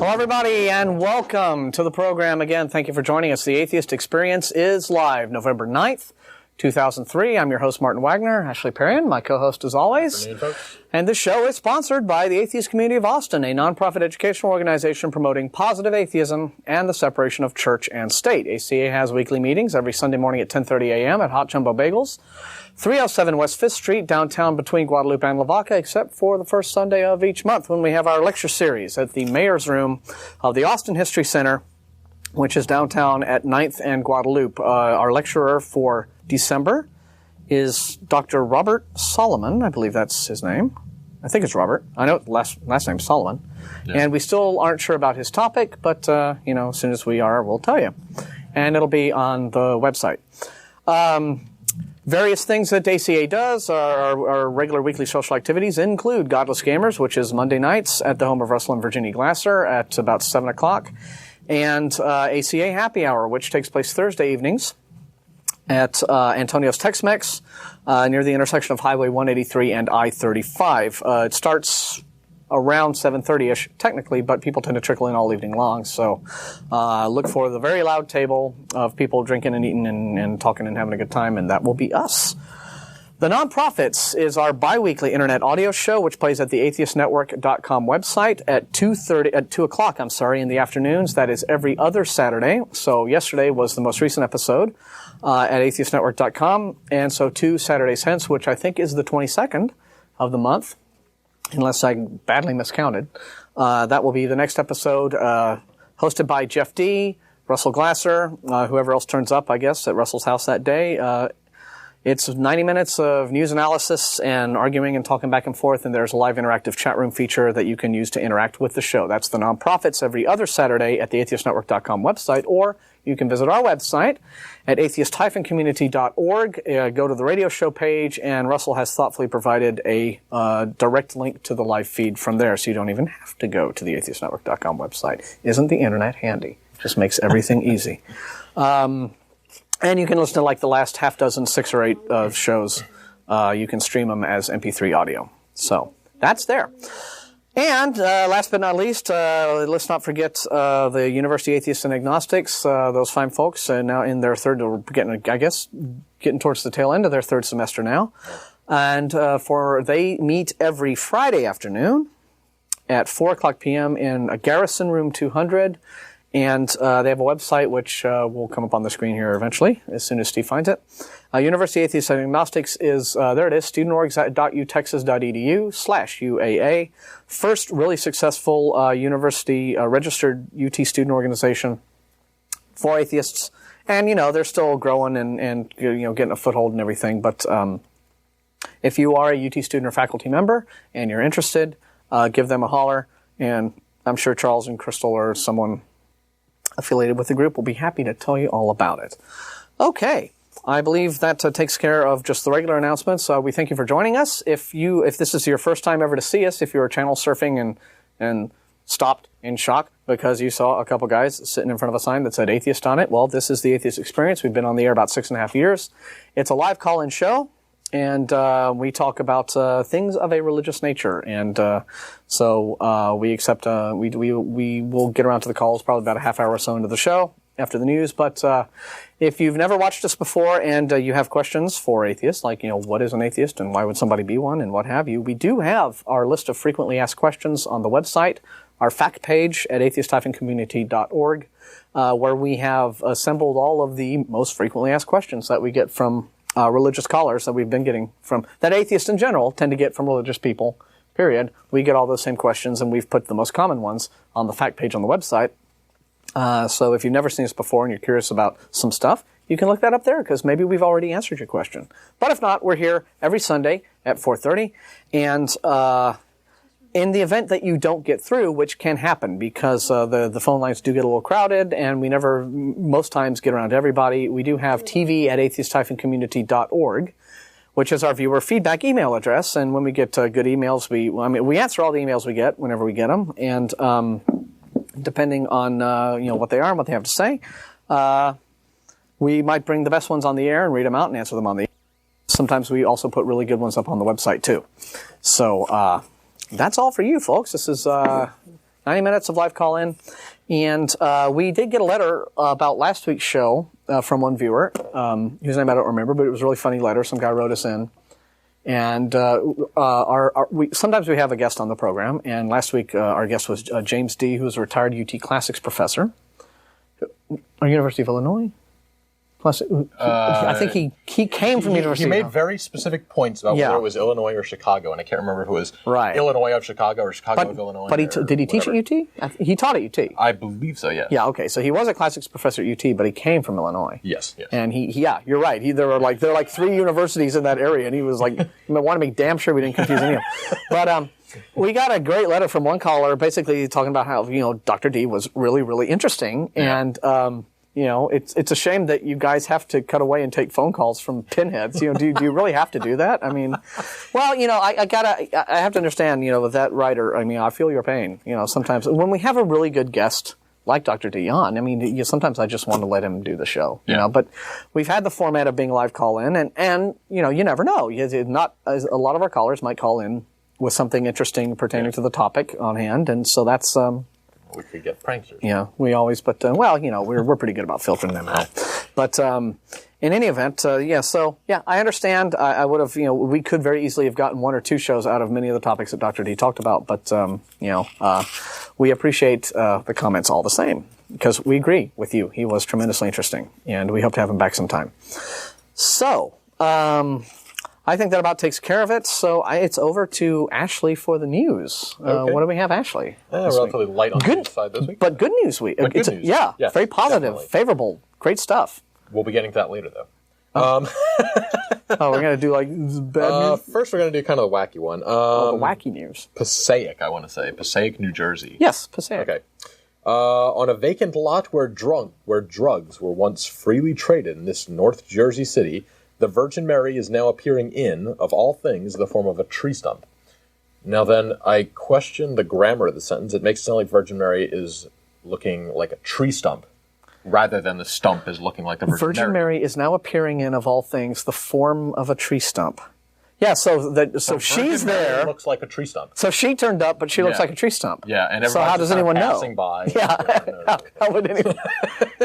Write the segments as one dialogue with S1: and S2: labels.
S1: Hello, everybody, and welcome to the program again. Thank you for joining us. The Atheist Experience is live November 9th, 2003. I'm your host, Martin Wagner. Ashley Perrien, my co-host as always.
S2: Good afternoon, folks.
S1: And this show is sponsored by the Atheist Community of Austin, a nonprofit educational organization promoting positive atheism and the separation of church and state. ACA has weekly meetings every Sunday morning at 10:30 a.m. at Hot Jumbo Bagels, 307 West 5th Street, downtown between Guadalupe and Lavaca, except for the first Sunday of each month when we have our lecture series at the Mayor's Room of the Austin History Center, which is downtown at 9th and Guadalupe. Our lecturer for December is Dr. Robert Solomon. I believe that's his name. I think it's Robert. I know last name's Solomon. Yeah. And we still aren't sure about his topic, but, as soon as we are, we'll tell you. And it'll be on the website. Various things that ACA does, our regular weekly social activities include Godless Gamers, which is Monday nights at the home of Russell and Virginia Glasser at about 7 o'clock, and ACA Happy Hour, which takes place Thursday evenings at Antonio's Tex-Mex near the intersection of Highway 183 and I-35. It starts around 7:30-ish, technically, but people tend to trickle in all evening long. So look for the very loud table of people drinking and eating and talking and having a good time, and that will be us. The Nonprofits is our bi-weekly internet audio show, which plays at the atheistnetwork.com website at 2 o'clock in the afternoons. That is every other Saturday. So yesterday was the most recent episode at atheistnetwork.com, and so 2 Saturdays hence, which I think is the 22nd of the month, unless I badly miscounted. That will be the next episode, hosted by Jeff D., Russell Glasser, whoever else turns up, I guess, at Russell's house that day. It's 90 minutes of news analysis and arguing and talking back and forth, and there's a live interactive chat room feature that you can use to interact with the show. That's the Nonprofits every other Saturday at the atheistnetwork.com website, or you can visit our website at atheist-community.org, go to the radio show page, and Russell has thoughtfully provided a direct link to the live feed from there, so you don't even have to go to the atheistnetwork.com website. Isn't the internet handy? Just makes everything easy. And you can listen to like the last half dozen, 6 or 8 shows. You can stream them as MP3 audio. So that's there. And last but not least, let's not forget the University Atheists and Agnostics. Those fine folks now in their third, or getting towards the tail end of their third semester now. And they meet every Friday afternoon at 4 o'clock p.m. in a Garrison Room 200. And they have a website which will come up on the screen here eventually, as soon as Steve finds it. University Atheists and Agnostics is, there it is, studentorg.utexas.edu/UAA. First really successful university registered UT student organization for atheists. And, they're still growing and getting a foothold and everything. But if you are a UT student or faculty member and you're interested, give them a holler. And I'm sure Charles and Crystal or someone affiliated with the group will be happy to tell you all about it. Okay, I believe that takes care of just the regular announcements. We thank you for joining us. If this is your first time ever to see us, if you were channel surfing and stopped in shock because you saw a couple guys sitting in front of a sign that said atheist on it, well, this is the Atheist Experience. We've been on the air about 6.5 years. It's a live call-in show. And we talk about things of a religious nature, and so we accept. We will get around to the calls probably about a half hour or so into the show after the news. But if you've never watched us before and you have questions for atheists, like what is an atheist and why would somebody be one and what have you, we do have our list of frequently asked questions on the website, our fact page at atheist-community.org, where we have assembled all of the most frequently asked questions that we get from religious callers that we've been getting from, that atheists in general tend to get from religious people, period. We get all those same questions, and we've put the most common ones on the fact page on the website. So if you've never seen us before and you're curious about some stuff, you can look that up there, because maybe we've already answered your question. But if not, we're here every Sunday at 4:30, and in the event that you don't get through, which can happen because the phone lines do get a little crowded and we never most times get around to everybody, we do have TV at atheist-community.org, which is our viewer feedback email address. And when we get good emails, we answer all the emails we get whenever we get them. And depending on what they are and what they have to say, we might bring the best ones on the air and read them out and answer them on the air. Sometimes we also put really good ones up on the website too. So that's all for you folks. This is 90 minutes of live call-in. And we did get a letter about last week's show from one viewer, whose name I don't remember, but it was a really funny letter. Some guy wrote us in. And sometimes we have a guest on the program. And last week our guest was James D., who was a retired UT Classics professor at University of Illinois. Plus, I think he came from University.
S2: He made very specific points about whether it was Illinois or Chicago, and I can't remember if it was Illinois of Chicago or Chicago of Illinois.
S1: But did he teach at UT? He taught at UT.
S2: I believe so, yes.
S1: Yeah, okay. So he was a classics professor at UT, but he came from Illinois.
S2: Yes.
S1: And you're right. There were like 3 universities in that area, and he was like, wanted to make damn sure we didn't confuse any of them. But we got a great letter from one caller, basically talking about how Dr. D was really, really interesting, and it's a shame that you guys have to cut away and take phone calls from pinheads. Do you really have to do that? I mean, well, I have to understand, with that writer, I mean, I feel your pain. Sometimes when we have a really good guest like Dr. D on, I mean, sometimes I just want to let him do the show, but we've had the format of being live call in and you never know. Not a lot of our callers might call in with something interesting pertaining to the topic on hand. And so that's,
S2: we could get pranksters.
S1: Yeah, we always, but, we're pretty good about filtering them out. But, in any event, so I understand. I would have, we could very easily have gotten 1 or 2 shows out of many of the topics that Dr. D talked about, but, we appreciate, the comments all the same, because we agree with you. He was tremendously interesting, and we hope to have him back sometime. So, I think that about takes care of it. So it's over to Ashley for the news.
S2: Okay.
S1: What do we have, Ashley?
S2: Relatively light on the news side this week.
S1: But good news week.
S2: Good news.
S1: Yeah,
S2: yes,
S1: very positive,
S2: definitely.
S1: favorable, great stuff.
S2: We'll be getting to that later, though.
S1: We're going to do bad news?
S2: First, we're going to do kind of the wacky one.
S1: The wacky news.
S2: Passaic, I want to say. Passaic, New Jersey.
S1: Yes, Passaic.
S2: Okay. On a vacant lot where drugs were once freely traded in this North Jersey city, the Virgin Mary is now appearing in, of all things, the form of a tree stump. Now then, I question the grammar of the sentence. It makes it sound like Virgin Mary is looking like a tree stump, rather than the stump is looking like the Virgin Mary.
S1: Virgin Mary is now appearing in, of all things, the form of a tree stump. Yeah, so she's there.
S2: Mary looks like a tree stump.
S1: So she turned up, but she looks like a tree stump.
S2: Yeah, and
S1: so how does anyone know?
S2: Passing by.
S1: Yeah, how would anyone?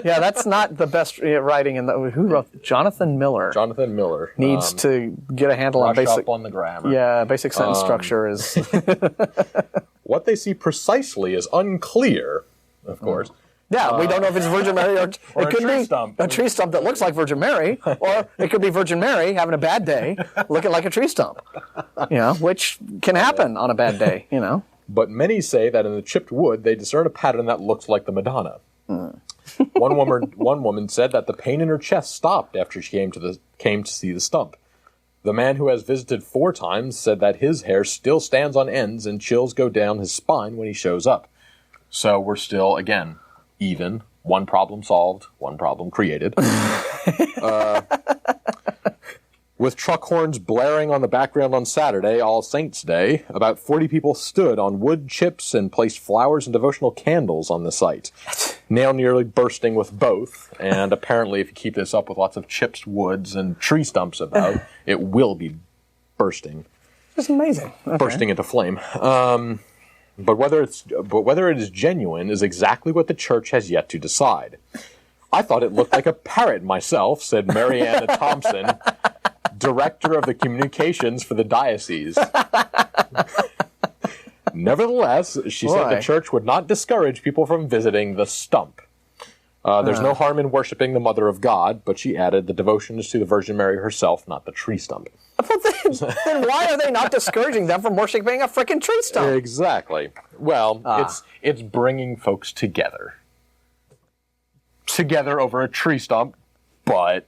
S1: Yeah, that's not the best writing. Who wrote Jonathan Miller?
S2: Jonathan Miller
S1: needs to get a handle on basic
S2: up on the grammar.
S1: Yeah, basic sentence structure is.
S2: What they see precisely is unclear, of course.
S1: Yeah, we don't know if it's Virgin Mary or it could be a tree stump that looks like Virgin Mary, or it could be Virgin Mary having a bad day, looking like a tree stump. Which can happen on a bad day.
S2: But many say that in the chipped wood they discern a pattern that looks like the Madonna. One woman said that the pain in her chest stopped after she came to see the stump. The man who has visited 4 times said that his hair still stands on ends and chills go down his spine when he shows up. So we're still, again, even. One problem solved, one problem created. With truck horns blaring on the background on Saturday, All Saints' Day, about 40 people stood on wood chips and placed flowers and devotional candles on the site. Now nearly bursting with both, and apparently if you keep this up with lots of chips, woods, and tree stumps about, it will be bursting.
S1: It's amazing. Okay.
S2: Bursting into flame. But whether it is genuine is exactly what the church has yet to decide. I thought it looked like a parrot myself, said Marianna Thompson, director of the communications for the diocese. Nevertheless, she said the church would not discourage people from visiting the stump. There's no harm in worshiping the Mother of God, but she added the devotion is to the Virgin Mary herself, not the tree stump.
S1: Then why are they not discouraging them from worshiping a frickin' tree stump?
S2: Exactly. Well, it's bringing folks together. Together over a tree stump, but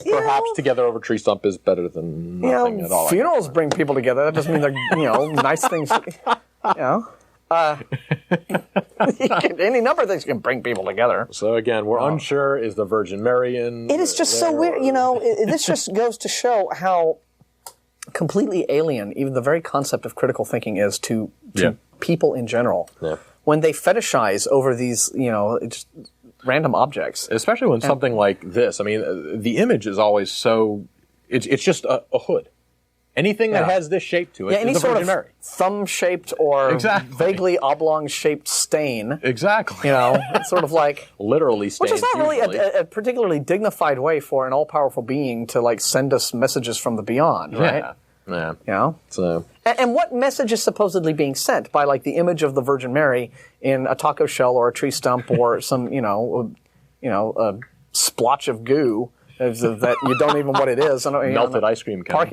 S2: perhaps together over a tree stump is better than nothing at all.
S1: Funerals bring people together. That doesn't mean they're, nice things. Any number of things can bring people together.
S2: So again, we're unsure, is the Virgin Mary in?
S1: It is just so weird. This just goes to show how completely alien even the very concept of critical thinking is to people in general. Yeah. When they fetishize over these, just random objects.
S2: Especially when something like this, I mean, the image is always so, it's just a hood. Anything that has this shape to it
S1: any
S2: is the
S1: sort
S2: Virgin
S1: of
S2: Mary.
S1: thumb-shaped or vaguely oblong-shaped stain.
S2: Exactly.
S1: It's sort of like...
S2: Literally stains.
S1: Which is not really
S2: usually.
S1: a particularly dignified way for an all-powerful being to, like, send us messages from the beyond, right?
S2: Yeah. So...
S1: And what message is supposedly being sent by, like, the image of the Virgin Mary in a taco shell or a tree stump or some, a splotch of goo that you don't even know what it is.
S2: Melted ice cream cone.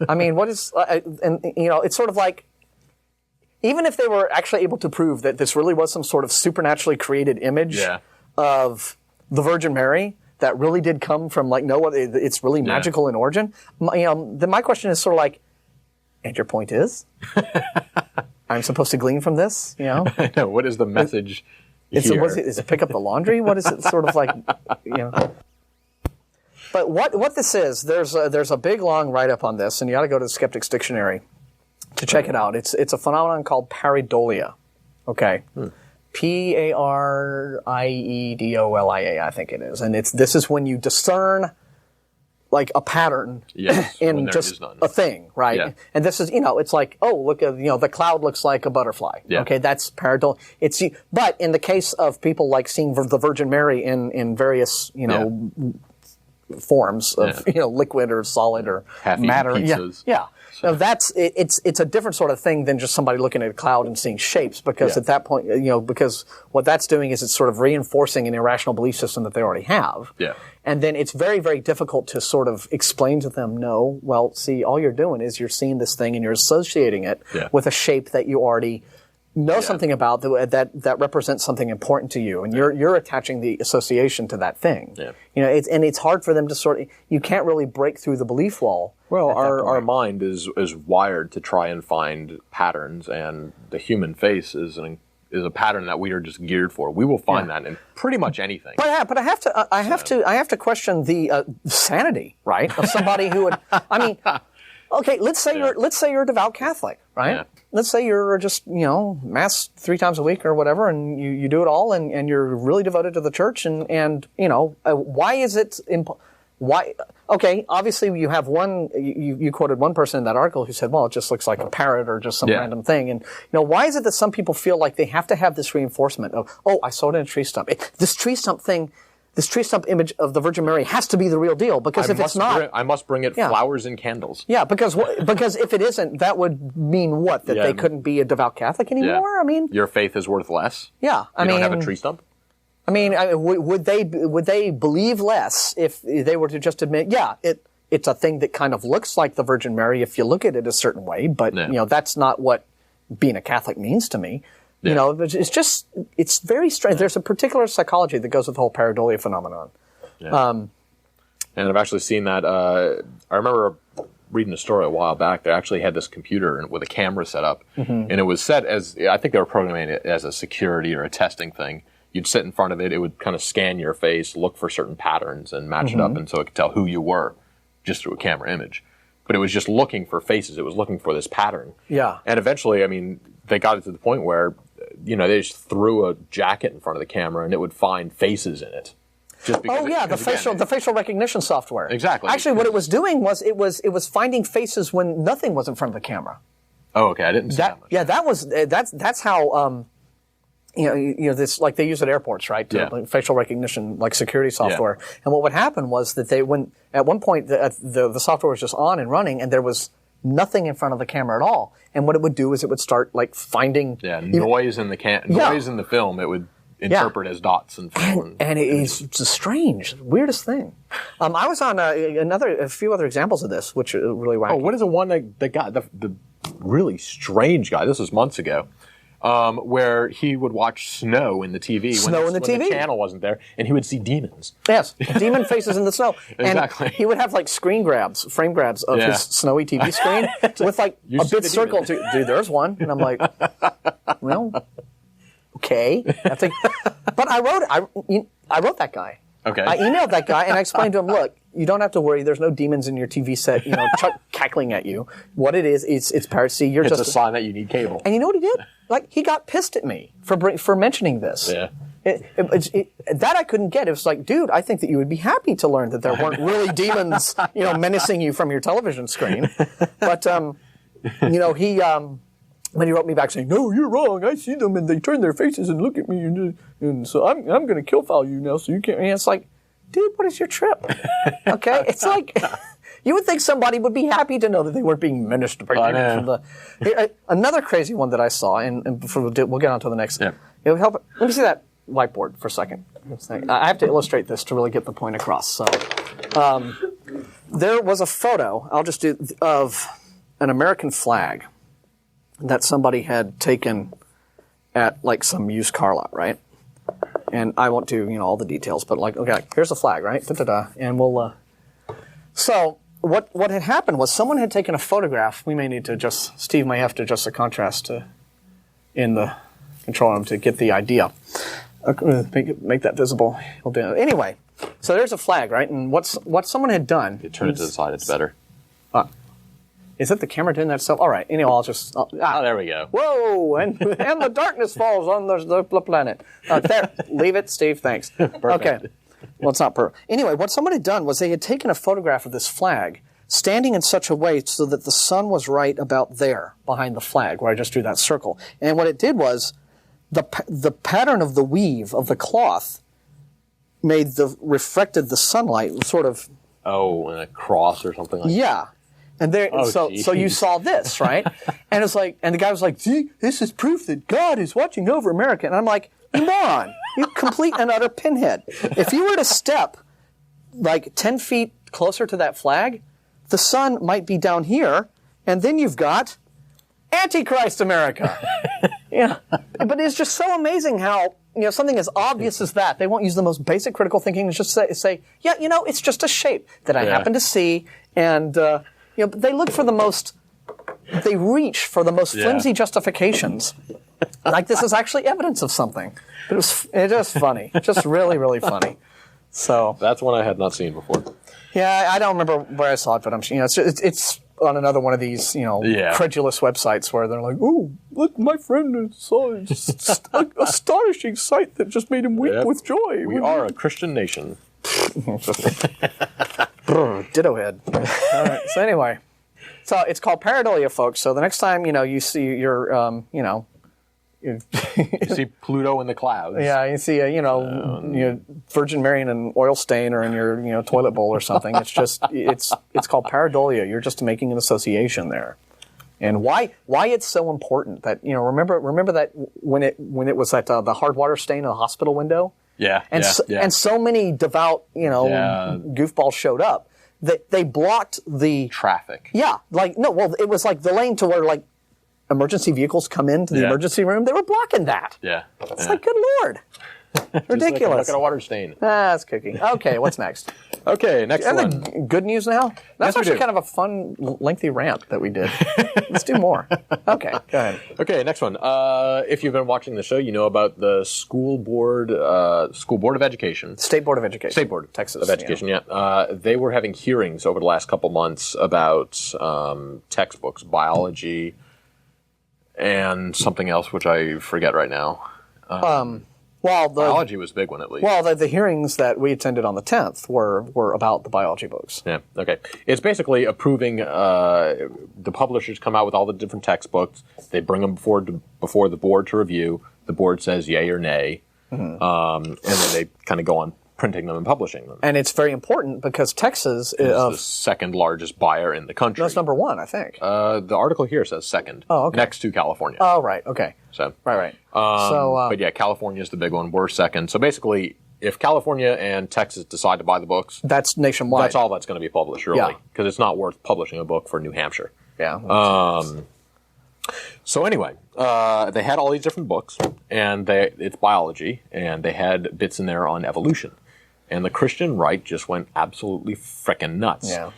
S1: I mean, what is... it's sort of like... Even if they were actually able to prove that this really was some sort of supernaturally created image of the Virgin Mary that really did come from, like, it's really magical in origin, then my question is sort of like, and your point is? I'm supposed to glean from this,
S2: I know. What is the message here?
S1: Is it pick up the laundry? What is it sort of like, But what this is, there's a big, long write-up on this, and you ought to go to the Skeptics Dictionary to check it out. It's a phenomenon called pareidolia. Okay. Pareidolia, I think it is. And this is when you discern, like, a pattern in just a thing, right?
S2: Yeah.
S1: And this is, it's like, oh, look, the cloud looks like a butterfly.
S2: Yeah.
S1: Okay, that's pareidolia. But in the case of people, like, seeing the Virgin Mary in various, forms of liquid or solid or matter.
S2: Pizzas.
S1: Yeah. So it's a different sort of thing than just somebody looking at a cloud and seeing shapes, because at that point, because what that's doing is it's sort of reinforcing an irrational belief system that they already have.
S2: Yeah.
S1: And then it's very, very difficult to sort of explain to them, no, well, see, all you're doing is you're seeing this thing and you're associating it with a shape that you already know something about that represents something important to you, and you're attaching the association to that thing.
S2: Yeah.
S1: It's hard for them to you can't really break through the belief wall.
S2: Well, our mind is wired to try and find patterns, and the human face is a pattern that we are just geared for. We will find that in pretty much anything.
S1: But I have to question the sanity, right, of somebody who would. I mean, okay, let's say you're a devout Catholic, right?
S2: Yeah.
S1: Let's say you're just, Mass 3 times a week or whatever, and you do it all, and you're really devoted to the church, and why is it, why, okay, obviously you have you quoted one person in that article who said, well, it just looks like a parrot or just some random thing, and, why is it that some people feel like they have to have this reinforcement of, oh, I saw it in a tree stump. This tree stump image of the Virgin Mary has to be the real deal, because if it's not...
S2: I must bring it flowers and candles.
S1: Yeah, because if it isn't, that would mean what? That they couldn't be a devout Catholic anymore? I mean...
S2: Your faith is worth less?
S1: Yeah,
S2: You don't have a tree stump?
S1: I mean, would they believe less if they were to just admit, it's a thing that kind of looks like the Virgin Mary if you look at it a certain way, but, that's not what being a Catholic means to me. Yeah. It's very strange. There's a particular psychology that goes with the whole pareidolia phenomenon.
S2: Yeah. And I've actually seen that. I remember reading a story a while back. They actually had this computer with a camera set up, and it was set as, I think they were programming it as a security or a testing thing. You'd sit in front of it. It would kind of scan your face, look for certain patterns, and match it up, and so it could tell who you were just through a camera image. But it was just looking for faces. It was looking for this pattern. Yeah. And eventually, I mean, they got it to the point where, they just threw a jacket in front of the camera and it would find faces in it.
S1: The facial recognition software.
S2: Exactly.
S1: Actually, what it was doing was it was finding faces when nothing was in front of the camera.
S2: Oh, okay. I didn't see that much.
S1: Yeah, that's how this, like, they use at airports, right? Like facial recognition, like security software. Yeah. And what would happen was that at one point the software was just on and running, and there was nothing in front of the camera at all. And what it would do is it would start, like, finding
S2: noise in the noise in the film. It would interpret as dots and film.
S1: And it's a strange, weirdest thing. I was on a few other examples of this, which are really wacky.
S2: Oh, what is the one that got the really strange guy? This was months ago. Where he would watch snow in the TV when the channel wasn't there, and he would see demons.
S1: Yes, demon faces in the snow.
S2: Exactly.
S1: And he would have, like, frame grabs of his snowy TV screen with, like, a big circle. Dude, there's one. And I'm like, well, okay. But I wrote that guy.
S2: Okay.
S1: I emailed that guy and I explained to him, look, you don't have to worry. There's no demons in your TV set, cackling at you. What it is, it's piracy.
S2: It's a sign that you need cable.
S1: And you know what he did? Like, he got pissed at me for mentioning this.
S2: Yeah.
S1: That I couldn't get. It was like, dude, I think that you would be happy to learn that there weren't really demons, menacing you from your television screen. But, he wrote me back saying, no, you're wrong. I see them and they turn their faces and look at me. And so I'm going to kill file you now so you can't. And it's like, dude, what is your trip? Okay? It's like, you would think somebody would be happy to know that they weren't being menaced by demons. Another crazy one that I saw, and before we'll get on to the next. Yeah. It would help. Let me see that whiteboard for a second. I have to illustrate this to really get the point across. So, there was a photo, I'll just do, of an American flag that somebody had taken at like some used car lot, right? And I won't do, all the details, but like, okay, here's the flag, right? Da-da-da. And we'll, so what had happened was someone had taken a photograph. We may need to adjust, Steve may have to adjust the contrast in the control room to get the idea. Make that visible. We'll do it. Anyway, so there's a flag, right? And what someone had done.
S2: You turn it to the side, it's better.
S1: Is it the camera doing that stuff? All right. Anyway,
S2: there we go.
S1: Whoa! And the darkness falls on the planet. There, leave it, Steve. Thanks.
S2: Perfect.
S1: Okay. Well, it's not perfect. Anyway, what someone had done was they had taken a photograph of this flag, standing in such a way so that the sun was right about there, behind the flag, where I just drew that circle. And what it did was, the pattern of the weave of the cloth reflected the sunlight, sort of.
S2: Oh, in a cross or something like that.
S1: Yeah. And there, so you saw this, right? And it's like, and the guy was like, "See, this is proof that God is watching over America." And I'm like, "You moron! You complete and utter pinhead! If you were to step like 10 feet closer to that flag, the sun might be down here, and then you've got Antichrist America." Yeah, but it's just so amazing how something as obvious as that, they won't use the most basic critical thinking and just say, "Yeah, it's just a shape that I happen to see," and. But they look for they reach for the most flimsy justifications. Like this is actually evidence of something. But it's just funny. Just really, really funny. So
S2: that's one I had not seen before.
S1: Yeah, I don't remember where I saw it, but it's on another one of these, credulous websites where they're like, "Oh, look, my friend saw an astonishing sight that just made him weep with joy."
S2: We are a Christian nation.
S1: Ditto head. All right. So anyway, it's called pareidolia, folks. So the next time you see your
S2: you see Pluto in the clouds.
S1: Yeah, you see Virgin Mary in an oil stain or in your toilet bowl or something. It's just it's called pareidolia. You're just making an association there. And why it's so important that remember that when it was at the hard water stain in the hospital window.
S2: Yeah,
S1: and so many devout, goofballs showed up that they blocked the
S2: traffic.
S1: Yeah, it was like the lane to where emergency vehicles come into the emergency room. They were blocking that.
S2: Yeah,
S1: it's like, good Lord, ridiculous.
S2: Look at a water stain.
S1: That's cooking. Okay, what's next?
S2: Okay, next one.
S1: The good news now? That's actually kind of a fun, lengthy rant that we did. Let's do more. Okay, go ahead.
S2: Okay, next one. If you've been watching the show, you know about the School Board of Education.
S1: State Board of Education.
S2: State Board
S1: Texas,
S2: of Education, yeah. They were having hearings over the last couple months about textbooks, biology, and something else, which I forget right now. Biology was a big one, at least.
S1: Well, the hearings that we attended on the 10th were about the biology books.
S2: Yeah, okay. It's basically approving, the publishers come out with all the different textbooks, they bring them before the board to review, the board says yay or nay, and then they kind of go on printing them and publishing them.
S1: And it's very important because Texas
S2: is the second largest buyer in the country.
S1: That's number one, I think.
S2: The article here says second.
S1: Oh, okay.
S2: Next to California.
S1: Oh, right. Okay.
S2: So
S1: right.
S2: But yeah, California is the big one. We're second. So basically, if California and Texas decide to buy the books,
S1: that's nationwide.
S2: That's all that's going to be published, really, because it's not worth publishing a book for New Hampshire.
S1: Yeah.
S2: So anyway, they had all these different books, and it's biology, and they had bits in there on evolution. And the Christian right just went absolutely frickin' nuts.
S1: Yeah.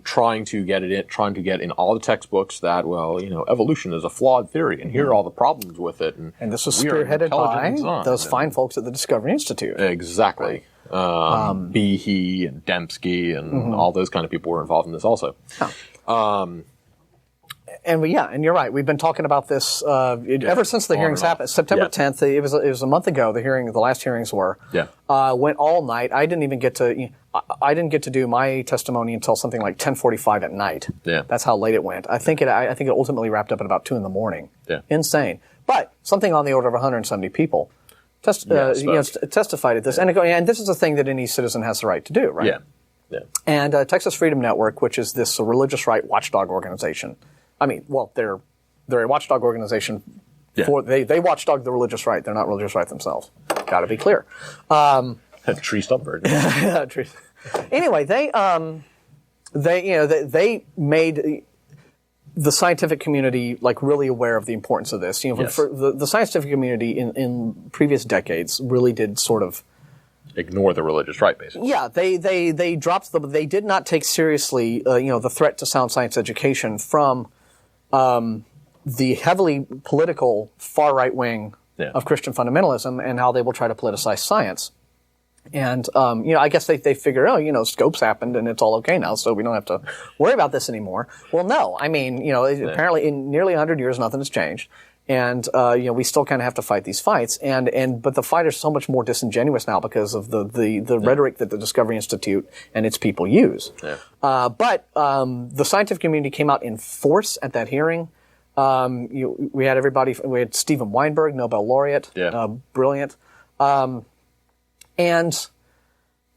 S2: Trying to get in all the textbooks that, evolution is a flawed theory, and here are all the problems with it. And
S1: this was spearheaded by those fine folks at the Discovery Institute.
S2: Exactly. Behe and Dembski and all those kind of people were involved in this also.
S1: Oh. And you're right. We've been talking about this ever since the hearings happened. September 10th. It was a month ago. The last hearings were.
S2: Yeah.
S1: Went all night. I didn't get to do my testimony until something like 10:45 at night.
S2: Yeah.
S1: That's how late it went. I think it ultimately wrapped up at about 2 a.m.
S2: Yeah.
S1: Insane. But something on the order of 170 people testified at this, and this is a thing that any citizen has the right to do, right?
S2: Yeah. Yeah.
S1: And Texas Freedom Network, which is this religious right watchdog organization. I mean, well, they're a watchdog organization. They watchdog the religious right. They're not religious right themselves. Got to be clear.
S2: Tree stump bird.
S1: Anyway, they made the scientific community like really aware of the importance of this. For the scientific community in previous decades really did sort of
S2: ignore the religious right, basically.
S1: Yeah, they dropped they did not take seriously the threat to sound science education from the heavily political far right wing of Christian fundamentalism and how they will try to politicize science. And I guess they figure, Scopes happened and it's all okay now, so we don't have to worry about this anymore. Well, no, I mean, apparently in nearly 100 years nothing has changed. And we still kind of have to fight these fights, but the fight is so much more disingenuous now because of the rhetoric that the Discovery Institute and its people use.
S2: Yeah.
S1: But the scientific community came out in force at that hearing. We had everybody. We had Steven Weinberg, Nobel laureate, brilliant, and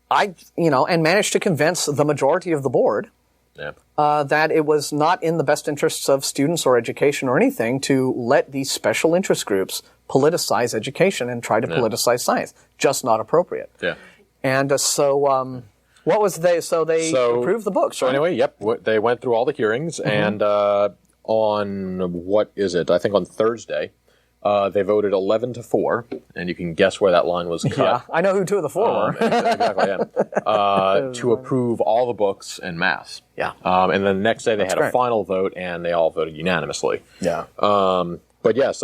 S1: managed to convince the majority of the board. Yeah. That it was not in the best interests of students or education or anything to let these special interest groups politicize education and try to politicize science. Just not appropriate. Yeah. And so what was they? So they approved the book.
S2: So anyway, they went through all the hearings, and on what is it? I think on Thursday. They voted 11-4, and you can guess where that line was cut.
S1: Yeah, I know who 2 of the 4 were.
S2: Exactly, yeah. To approve all the books en masse.
S1: Yeah.
S2: And then the next day they had a final vote, and they all voted unanimously.
S1: Yeah.
S2: So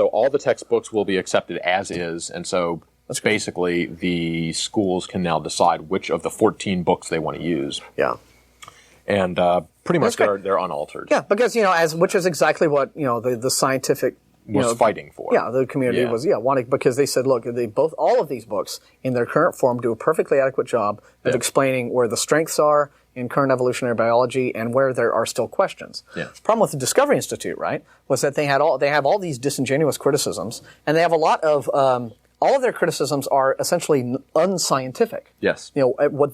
S2: all the textbooks will be accepted as is, and so basically the schools can now decide which of the 14 books they want to use.
S1: Yeah.
S2: And pretty much they're unaltered.
S1: Yeah, because, which is exactly what, the scientific
S2: was fighting for.
S1: Yeah, the community was wanting, because they said, look, all of these books in their current form do a perfectly adequate job of explaining where the strengths are in current evolutionary biology and where there are still questions. Yeah. The problem with the Discovery Institute, right, was that they have all these disingenuous criticisms, and they have a lot of all of their criticisms are essentially unscientific.
S2: Yes.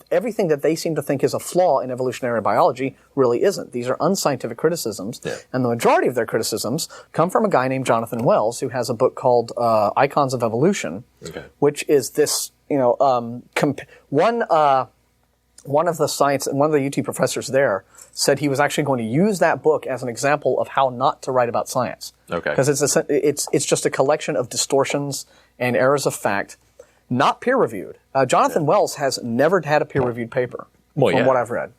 S1: Everything that they seem to think is a flaw in evolutionary biology really isn't. These are unscientific criticisms. Yeah. And the majority of their criticisms come from a guy named Jonathan Wells, who has a book called Icons of Evolution, which is this, one of the UT professors there said he was actually going to use that book as an example of how not to write about science. Okay. Because it's just a collection of distortions and errors of fact, not peer-reviewed. Jonathan Wells has never had a peer-reviewed paper, from what I've read.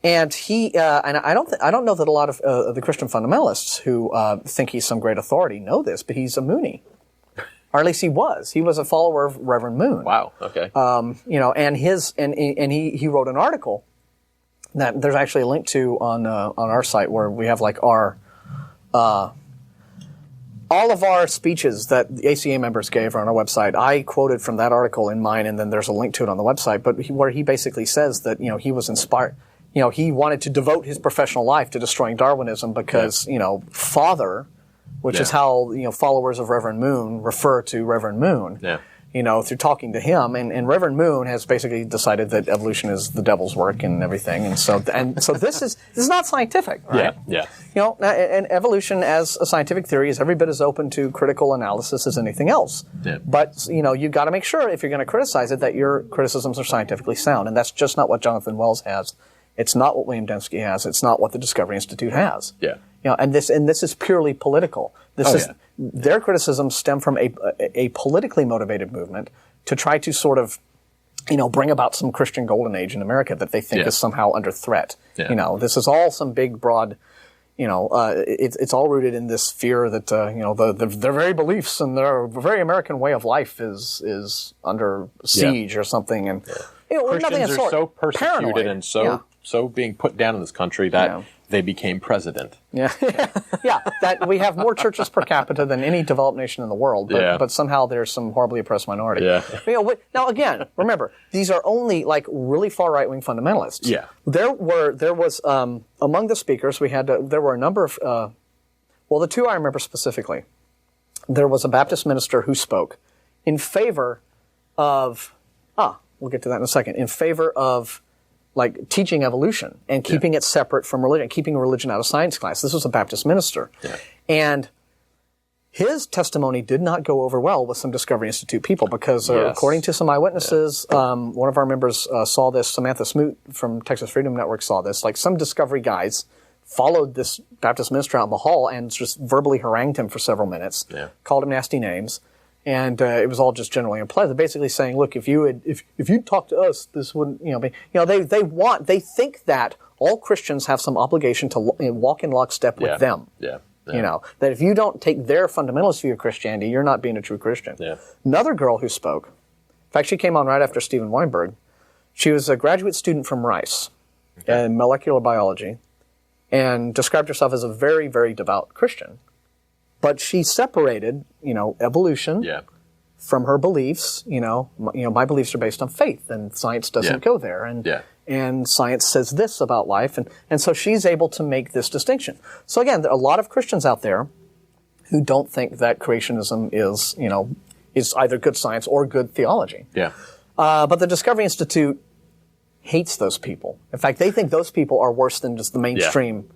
S1: And he, and I don't know that a lot of the Christian fundamentalists who think he's some great authority know this, but he's a Mooney. Or at least he was. He was a follower of Reverend Moon.
S2: Wow. Okay.
S1: And he wrote an article that there's actually a link to on our site where we have like our all of our speeches that the ACA members gave are on our website. I quoted from that article in mine, and then there's a link to it on the website. But where he basically says that he was inspired. He wanted to devote his professional life to destroying Darwinism because father. Which is how followers of Reverend Moon refer to Reverend Moon. Yeah. Through talking to him, and Reverend Moon has basically decided that evolution is the devil's work and everything, and so this is not scientific, right?
S2: Yeah. Yeah.
S1: And evolution as a scientific theory is every bit as open to critical analysis as anything else. Yeah. But you've got to make sure if you're going to criticize it that your criticisms are scientifically sound, and that's just not what Jonathan Wells has. It's not what William Dembski has. It's not what the Discovery Institute has. Yeah. And this is purely political. Their criticisms stem from a politically motivated movement to try to sort of, bring about some Christian golden age in America that they think is somehow under threat. Yeah. This is all some big, broad, it's all rooted in this fear that, their very beliefs and their very American way of life is under siege or something. And
S2: Christians are so persecuted and so being put down in this country that they became president.
S1: Yeah, yeah. That we have more churches per capita than any developed nation in the world, but somehow there's some horribly oppressed minority.
S2: Yeah.
S1: Now again, remember, these are only like really far right-wing fundamentalists.
S2: Yeah.
S1: There was among the speakers there were a number of the two I remember specifically. There was a Baptist minister who spoke in favor of we'll get to that in a second, in favor of like teaching evolution and keeping it separate from religion, keeping religion out of science class. This was a Baptist minister.
S2: Yeah.
S1: And his testimony did not go over well with some Discovery Institute people because according to some eyewitnesses, one of our members saw this, Samantha Smoot from Texas Freedom Network saw this, like some Discovery guys followed this Baptist minister out in the hall and just verbally harangued him for several minutes, called him nasty names. And it was all just generally unpleasant. Basically saying, look, if you'd talk to us, this wouldn't be. They think that all Christians have some obligation to walk in lockstep with them.
S2: Yeah.
S1: That if you don't take their fundamentalist view of Christianity, you're not being a true Christian.
S2: Yeah.
S1: Another girl who spoke, in fact, she came on right after Stephen Weinberg. She was a graduate student from Rice in molecular biology, and described herself as a very, very devout Christian. But she separated, evolution from her beliefs. My beliefs are based on faith, and science doesn't go there. And science says this about life, and so she's able to make this distinction. So again, there are a lot of Christians out there who don't think that creationism is either good science or good theology.
S2: Yeah.
S1: But the Discovery Institute hates those people. In fact, they think those people are worse than just the mainstream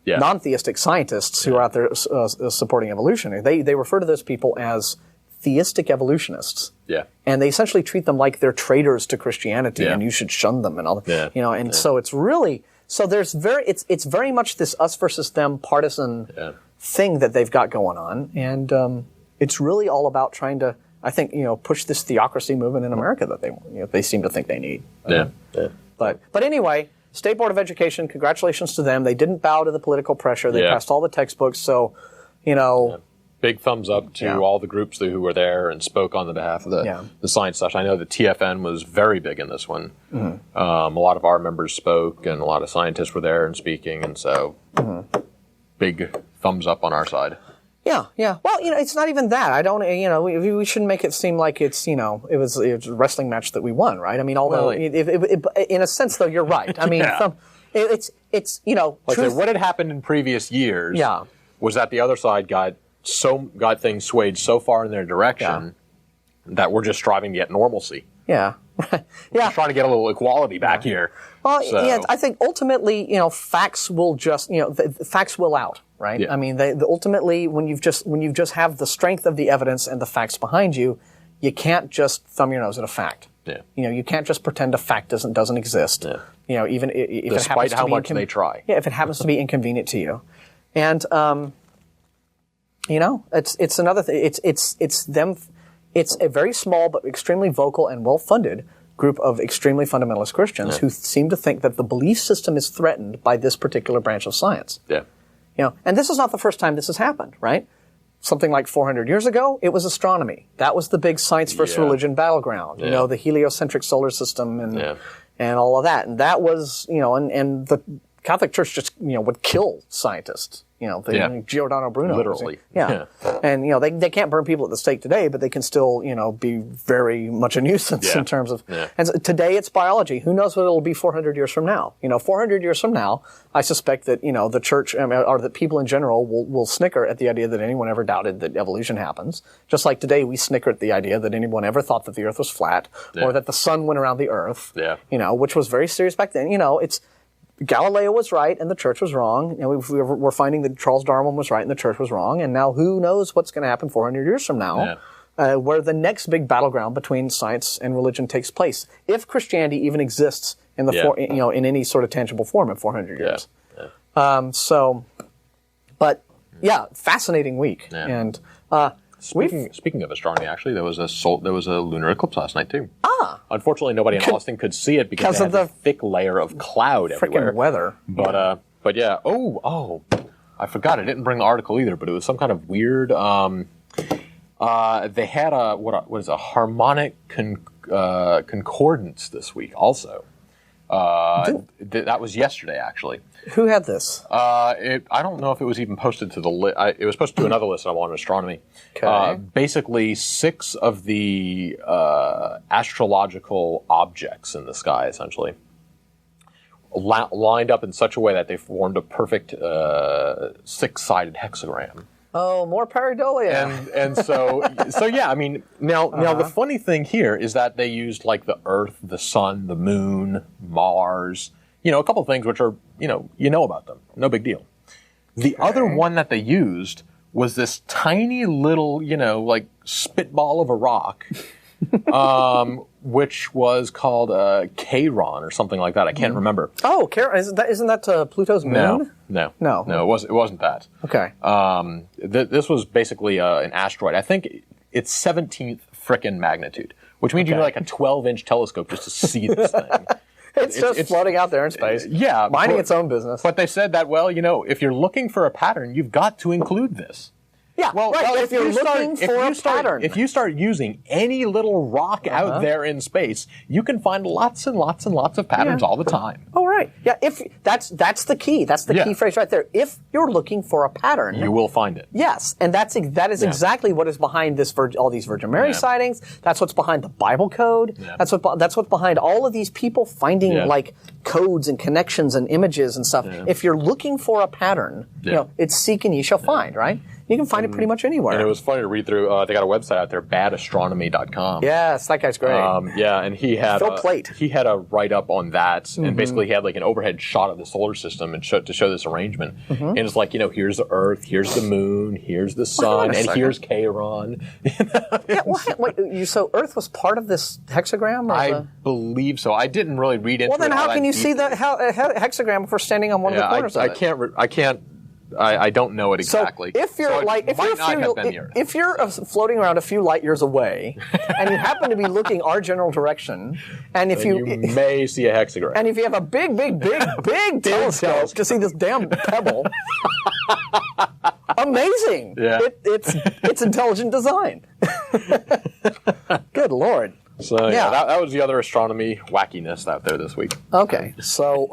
S1: non-theistic scientists who are out there supporting evolution. They refer to those people as theistic evolutionists.
S2: Yeah.
S1: And they essentially treat them like they're traitors to Christianity and you should shun them and all that. Yeah. So it's really, it's very much this us versus them partisan thing that they've got going on. And it's really all about trying to, I think, push this theocracy movement in America that they seem to think they need. But anyway, State Board of Education, congratulations to them. They didn't bow to the political pressure. They passed all the textbooks. So,
S2: big thumbs up to all the groups who were there and spoke on the behalf of the science stuff. I know the TFN was very big in this one. Mm-hmm. A lot of our members spoke, and a lot of scientists were there and speaking, and so big thumbs up on our side.
S1: Yeah. Well, it's not even that. I don't, we shouldn't make it seem like it's, it was a wrestling match that we won, right? I mean, although, in a sense, though, you're right. I mean, it's
S2: what had happened in previous years was that the other side got things swayed so far in their direction that we're just striving to get normalcy.
S1: Yeah.
S2: We're just trying to get a little equality back here.
S1: Well, I think ultimately, facts will just, facts will out, right? Yeah. I mean, ultimately, when you've just have the strength of the evidence and the facts behind you, you can't just thumb your nose at a fact. Yeah. You can't just pretend a fact doesn't exist. Yeah. Even if
S2: despite
S1: it happens
S2: how
S1: to be
S2: much they try.
S1: Yeah, if it happens to be inconvenient to you, and it's another thing. It's them. It's a very small but extremely vocal and well-funded group of extremely fundamentalist Christians who seem to think that the belief system is threatened by this particular branch of science. Yeah. And this is not the first time this has happened, right? Something like 400 years ago, it was astronomy. That was the big science versus religion battleground. The heliocentric solar system and all of that. And that was, and the Catholic Church just, would kill scientists. Giordano Bruno.
S2: Literally.
S1: And, they can't burn people at the stake today, but they can still, be very much a nuisance in terms of, and so today it's biology. Who knows what it'll be 400 years from now? 400 years from now, I suspect that, the church, or that people in general will snicker at the idea that anyone ever doubted that evolution happens. Just like today we snicker at the idea that anyone ever thought that the earth was flat, or that the sun went around the earth, which was very serious back then. Galileo was right and the church was wrong. We're finding that Charles Darwin was right and the church was wrong. And now who knows what's going to happen 400 years from now, where the next big battleground between science and religion takes place, if Christianity even exists in in any sort of tangible form in 400 years. Fascinating week. And
S2: Speaking of astronomy, actually, there was a lunar eclipse last night too. Unfortunately, nobody in Austin could see it because of the thick layer of cloud everywhere.
S1: Frickin' weather.
S2: But yeah. Oh, I forgot. I didn't bring the article either, but it was some kind of weird. They had a Harmonic concordance this week also, That was yesterday, actually.
S1: Who had this?
S2: I don't know if it was even posted to the list. It was posted to another list I'm on, Astronomy.
S1: Okay.
S2: Basically, 6 of the astrological objects in the sky, essentially, lined up in such a way that they formed a perfect 6-sided hexagram.
S1: Oh, more pareidolia.
S2: And so yeah, I mean, now the funny thing here is that they used like the Earth, the Sun, the Moon, Mars, a couple of things which are, you know about them. No big deal. The other one that they used was this tiny little, like spitball of a rock, which was called Chiron or something like that. I can't remember.
S1: Oh, isn't that Pluto's moon?
S2: No, it wasn't that.
S1: Okay.
S2: This was basically an asteroid. I think it's 17th frickin' magnitude, which means you need like a 12-inch telescope just to see this thing.
S1: It's just floating out there in space.
S2: Yeah.
S1: Minding its own business.
S2: But they said that, well, if you're looking for a pattern, you've got to include this.
S1: Yeah,
S2: well,
S1: if you're looking for a pattern.
S2: If you start using any little rock out there in space, you can find lots and lots and lots of patterns all the time.
S1: Oh, right. Yeah, if that's the key. That's the key phrase right there. If you're looking for a pattern,
S2: you will find it.
S1: Yes, and that is exactly what is behind this all these Virgin Mary sightings. That's what's behind the Bible code. Yeah. That's what's behind all of these people finding like codes and connections and images and stuff. Yeah. If you're looking for a pattern, it's seek and ye shall find, right? You can find it pretty much anywhere.
S2: And it was funny to read through. They got a website out there, badastronomy.com.
S1: Yes, that guy's great.
S2: And he had
S1: Phil Plate.
S2: He had a write-up on that, and basically he had like an overhead shot of the solar system and to show this arrangement. And it's like, here's the Earth, here's the Moon, here's the Sun, and here's Chiron.
S1: So Earth was part of this hexagram?
S2: I believe so. I didn't really read into it.
S1: Well, then how can you see the hexagram if we're standing on one of the corners of it?
S2: I don't know it exactly.
S1: So if you're floating around a few light years away, and you happen to be looking our general direction, and if you
S2: may see a hexagram,
S1: and if you have a big telescope to see this damn pebble, amazing!
S2: Yeah.
S1: It's intelligent design. Good Lord.
S2: So that was the other astronomy wackiness out there this week.
S1: Okay, so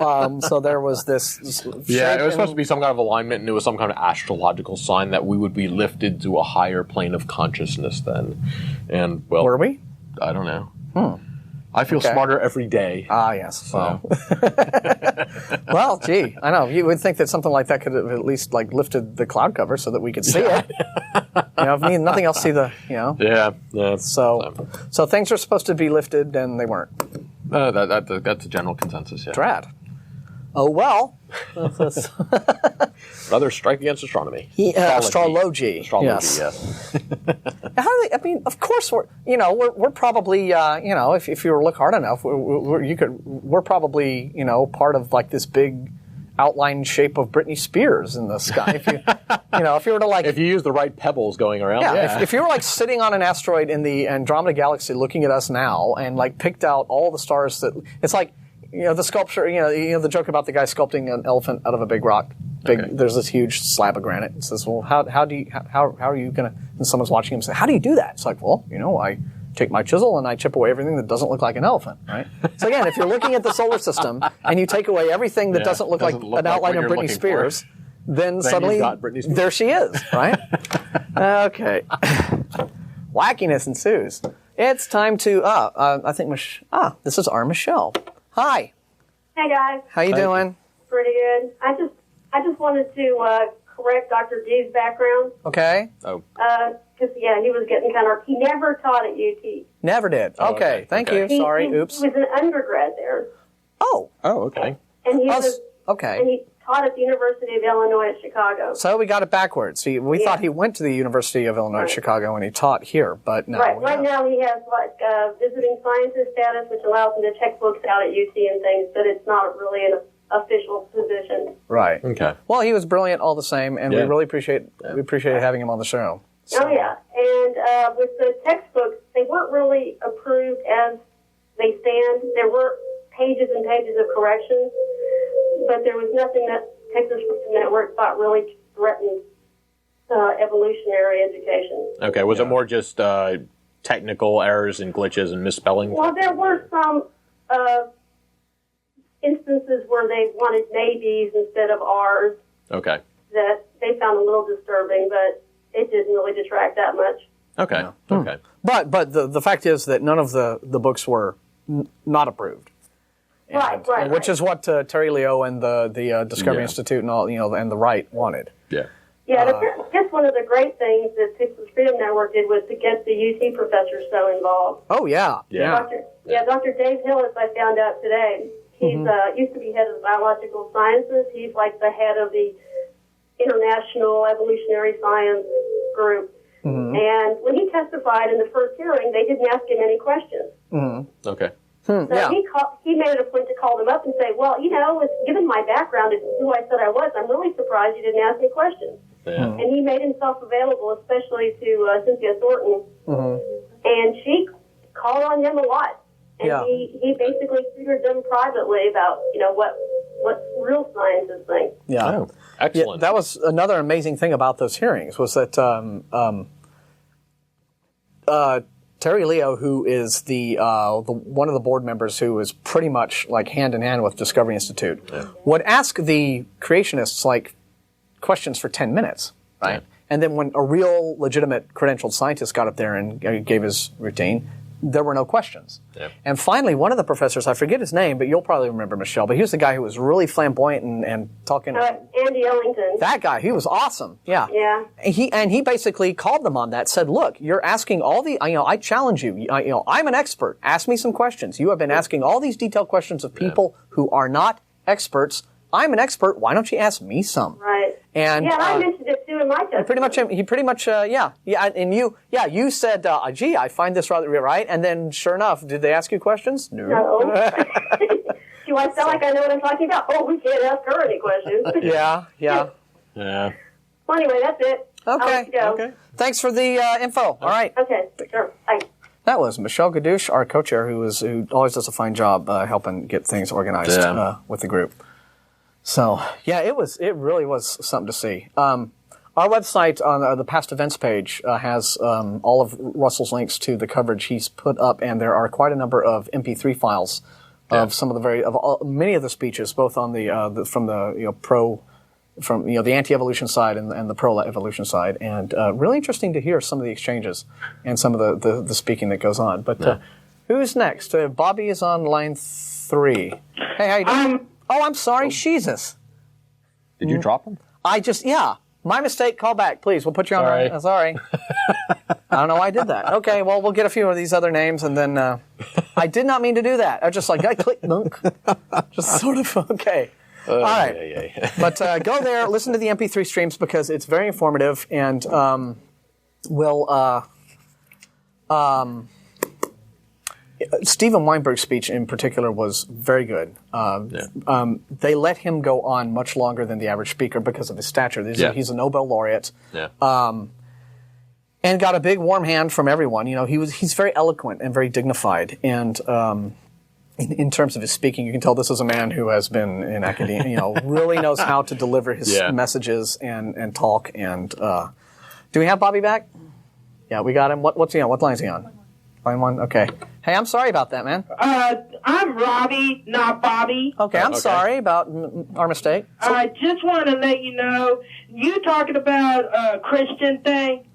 S1: there was this.
S2: Yeah, it was supposed to be some kind of alignment, and it was some kind of astrological sign that we would be lifted to a higher plane of consciousness then. And well,
S1: were we?
S2: I don't know. I feel smarter every day.
S1: Ah, yes. So. Well, gee, I know. You would think that something like that could have at least lifted the cloud cover so that we could see it. If nothing else, see the.
S2: Yeah.
S1: So things are supposed to be lifted, and they weren't.
S2: That's a general consensus. Yeah.
S1: Drat. Oh well.
S2: Rather strike against astronomy.
S1: Astrology.
S2: Yes.
S1: How do they? I mean, of course we're probably if you were to look hard enough, we're probably part of this big outline shape of Britney Spears in the sky. If if you were to
S2: if you use the right pebbles going around.
S1: If you were sitting on an asteroid in the Andromeda Galaxy, looking at us now, and picked out all the stars that it's like. The sculpture, the joke about the guy sculpting an elephant out of a big rock. There's this huge slab of granite. It says, well, how are you going to, and someone's watching him say, how do you do that? It's like, well, I take my chisel and I chip away everything that doesn't look like an elephant, right? So again, if you're looking at the solar system and you take away everything that doesn't look like an outline of Britney Spears, then suddenly there she is, right? Okay. Wackiness ensues. It's time to, I think, this is our Michelle. Hi.
S3: Hey guys.
S1: How you doing?
S3: Pretty good. I just wanted to correct Dr. G's background.
S1: Okay.
S2: Oh.
S3: Because he was getting kind of. He never taught at UT.
S1: Never did. Okay. Thank you. Sorry. Oops.
S3: He was an undergrad there.
S1: Oh.
S2: Oh. Okay.
S3: And he was.
S1: Okay.
S3: And he taught at the University of Illinois at Chicago.
S1: So we got it backwards. We thought he went to the University of Illinois at Chicago and he taught here, but no.
S3: Right now he has visiting scientist status, which allows him to check books out at UT and things, but it's not really an official position.
S1: Right.
S2: Okay.
S1: Well, he was brilliant all the same, and we really appreciate having him on the show.
S3: So. Oh yeah, and with the textbooks, they weren't really approved as they stand. There were pages and pages of corrections. But there was nothing that Texas Freedom Network thought really threatened evolutionary education.
S2: Okay, was it more just technical errors and glitches and misspelling?
S3: Well, there were some instances where they wanted maybes instead of R's
S2: Okay.
S3: that they found a little disturbing, but it didn't really detract that much.
S2: Okay.
S1: Yeah.
S2: Okay.
S1: But the fact is that none of the books were not approved.
S3: Right.
S1: Which is what Terry Leo and the Discovery
S2: Yeah.
S1: Institute and all, and the right wanted.
S2: Yeah.
S3: Yeah, I guess one of the great things that Texas Freedom Network did was to get the UT professors so involved.
S1: Oh, yeah.
S2: Yeah.
S3: Dr. Dave Hillis, I found out today. He's used to be head of biological sciences. He's like the head of the International Evolutionary Science Group.
S1: Mm-hmm.
S3: And when he testified in the first hearing, they didn't ask him any questions.
S1: Mm-hmm.
S2: Okay.
S3: So he made it a point to call them up and say, well, given my background and who I said I was, I'm really surprised you didn't ask me questions.
S2: Yeah.
S3: And he made himself available, especially to Cynthia Thornton.
S1: Mm-hmm.
S3: And she called on him a lot. And
S1: Yeah.
S3: he basically tutored them privately about, what real scientists think.
S1: Yeah.
S2: Oh, excellent.
S1: Yeah, that was another amazing thing about those hearings was that Terry Leo, who is the one of the board members who is pretty much like hand in hand with Discovery Institute, would ask the creationists like questions for 10 minutes, right?
S2: Yeah.
S1: And then when a real legitimate credentialed scientist got up there and gave his routine, there were no questions.
S2: Yeah.
S1: And finally, one of the professors, I forget his name, but you'll probably remember Michelle, but he was the guy who was really flamboyant and talking.
S3: Andy Ellington.
S1: That guy, he was awesome. Yeah.
S3: Yeah.
S1: And he basically called them on that, said, look, you're asking all the, I challenge you. I'm an expert. Ask me some questions. You have been asking all these detailed questions of people who are not experts. I'm an expert. Why don't you ask me some?
S3: Right.
S1: And
S3: I mentioned it too in my testimony.
S1: he pretty much, and you said, gee, I find this rather right, and then sure enough, did they ask you questions? No.
S3: Do I sound like I know what I'm talking about? Oh, we can't ask her any questions.
S1: Yeah.
S2: Yeah.
S3: Well, anyway, that's it. I'll let you go.
S2: Okay.
S1: Thanks for the info. All right.
S3: Okay, sure. Bye.
S1: That was Michelle Gadouche, our co-chair, who always does a fine job helping get things organized with the group. So yeah, it really was something to see. Our website on the past events page has all of Russell's links to the coverage he's put up, and there are quite a number of MP3 files of some of the many of the speeches, both on the anti-evolution side and the pro-evolution side, and really interesting to hear some of the exchanges and some of the speaking that goes on. But who's next? Bobby is on line 3. Hey, how you doing? I'm sorry, Jesus.
S2: Did you drop him?
S1: My mistake. Call back, please. We'll put you on. Sorry. I don't know why I did that. Okay, well, we'll get a few of these other names, and then I did not mean to do that. I just I clicked, just sort of, okay. All right. But go there, listen to the MP3 streams because it's very informative, and Stephen Weinberg's speech in particular was very good. They let him go on much longer than the average speaker because of his stature. He's a Nobel laureate. And got a big warm hand from everyone. He's very eloquent and very dignified. And in terms of his speaking, you can tell this is a man who has been in academia, really knows how to deliver his messages and talk. And do we have Bobby back? Yeah, we got him. What's he on? What line is he on? Line 1? Okay. Hey, I'm sorry about that, man.
S4: I'm Robby, not Bobby.
S1: Okay, I'm sorry about our mistake.
S4: I just want to let you know, you talking about a Christian thing?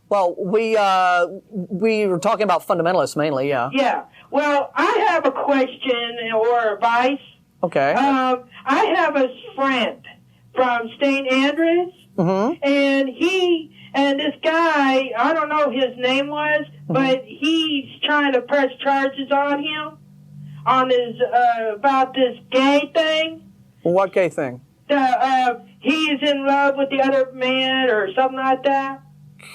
S1: Well, we were talking about fundamentalists mainly, yeah.
S4: Yeah. Well, I have a question or advice.
S1: Okay.
S4: I have a friend from St. Andrews, and this guy, I don't know his name was, but he's trying to press charges on him on his about this gay thing.
S1: What gay thing?
S4: He is in love with the other man or something like that.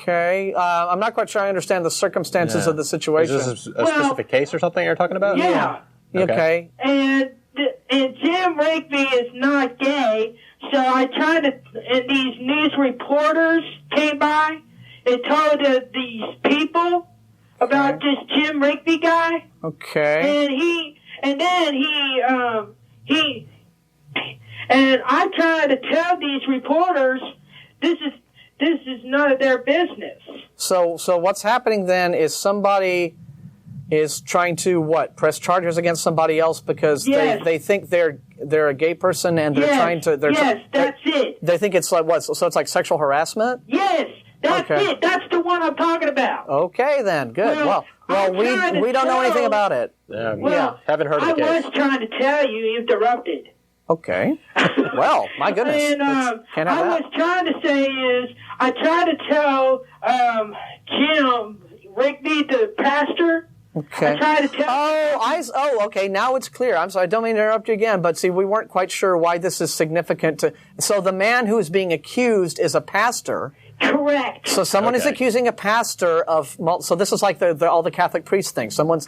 S1: Okay. I'm not quite sure I understand the circumstances of the situation.
S2: Is this a specific case or something you're talking about?
S4: Yeah.
S1: Okay.
S4: And Jim Rigby is not gay, so I tried to, and these news reporters came by and told these people about this Jim Rigby guy.
S1: Okay.
S4: And I tried to tell these reporters this is none of their business.
S1: So what's happening then is somebody is trying to what? Press charges against somebody else because they think they're a gay person and they're trying to.
S4: That's it.
S1: They think it's like what? So it's like sexual harassment.
S4: Yes, that's it. That's the one I'm talking about.
S1: Okay, then good. Well, we don't know anything about it.
S2: Haven't heard of the case.
S4: I was trying to tell you. You interrupted.
S1: Okay. Well, my goodness.
S4: And I was trying to say is I tried to tell Jim Rigby, the pastor.
S1: Okay.
S4: I tried to tell.
S1: Okay. Now it's clear. I'm sorry. I don't mean to interrupt you again, but see, we weren't quite sure why this is significant. So the man who is being accused is a pastor.
S4: Correct.
S1: So someone is accusing a pastor of. So this is like all the Catholic priest thing. Someone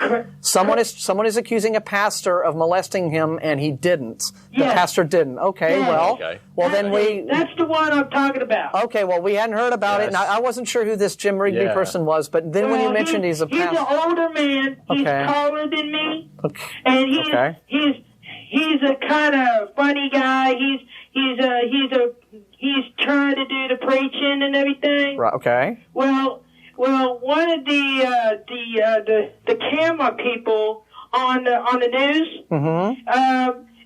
S1: is accusing a pastor of molesting him, and he didn't. The pastor didn't. Okay.
S4: Yes.
S1: Well, then
S4: That's the one I'm talking about.
S1: Okay. Well, we hadn't heard about it, and I wasn't sure who this Jim Rigby person was. But then when you mentioned he's a pastor,
S4: he's an older man. He's taller than me.
S1: Okay.
S4: And he's a kind of funny guy. He's trying to do the preaching and everything.
S1: Right. Okay.
S4: Well, one of the camera people on the news.
S1: Mm-hmm.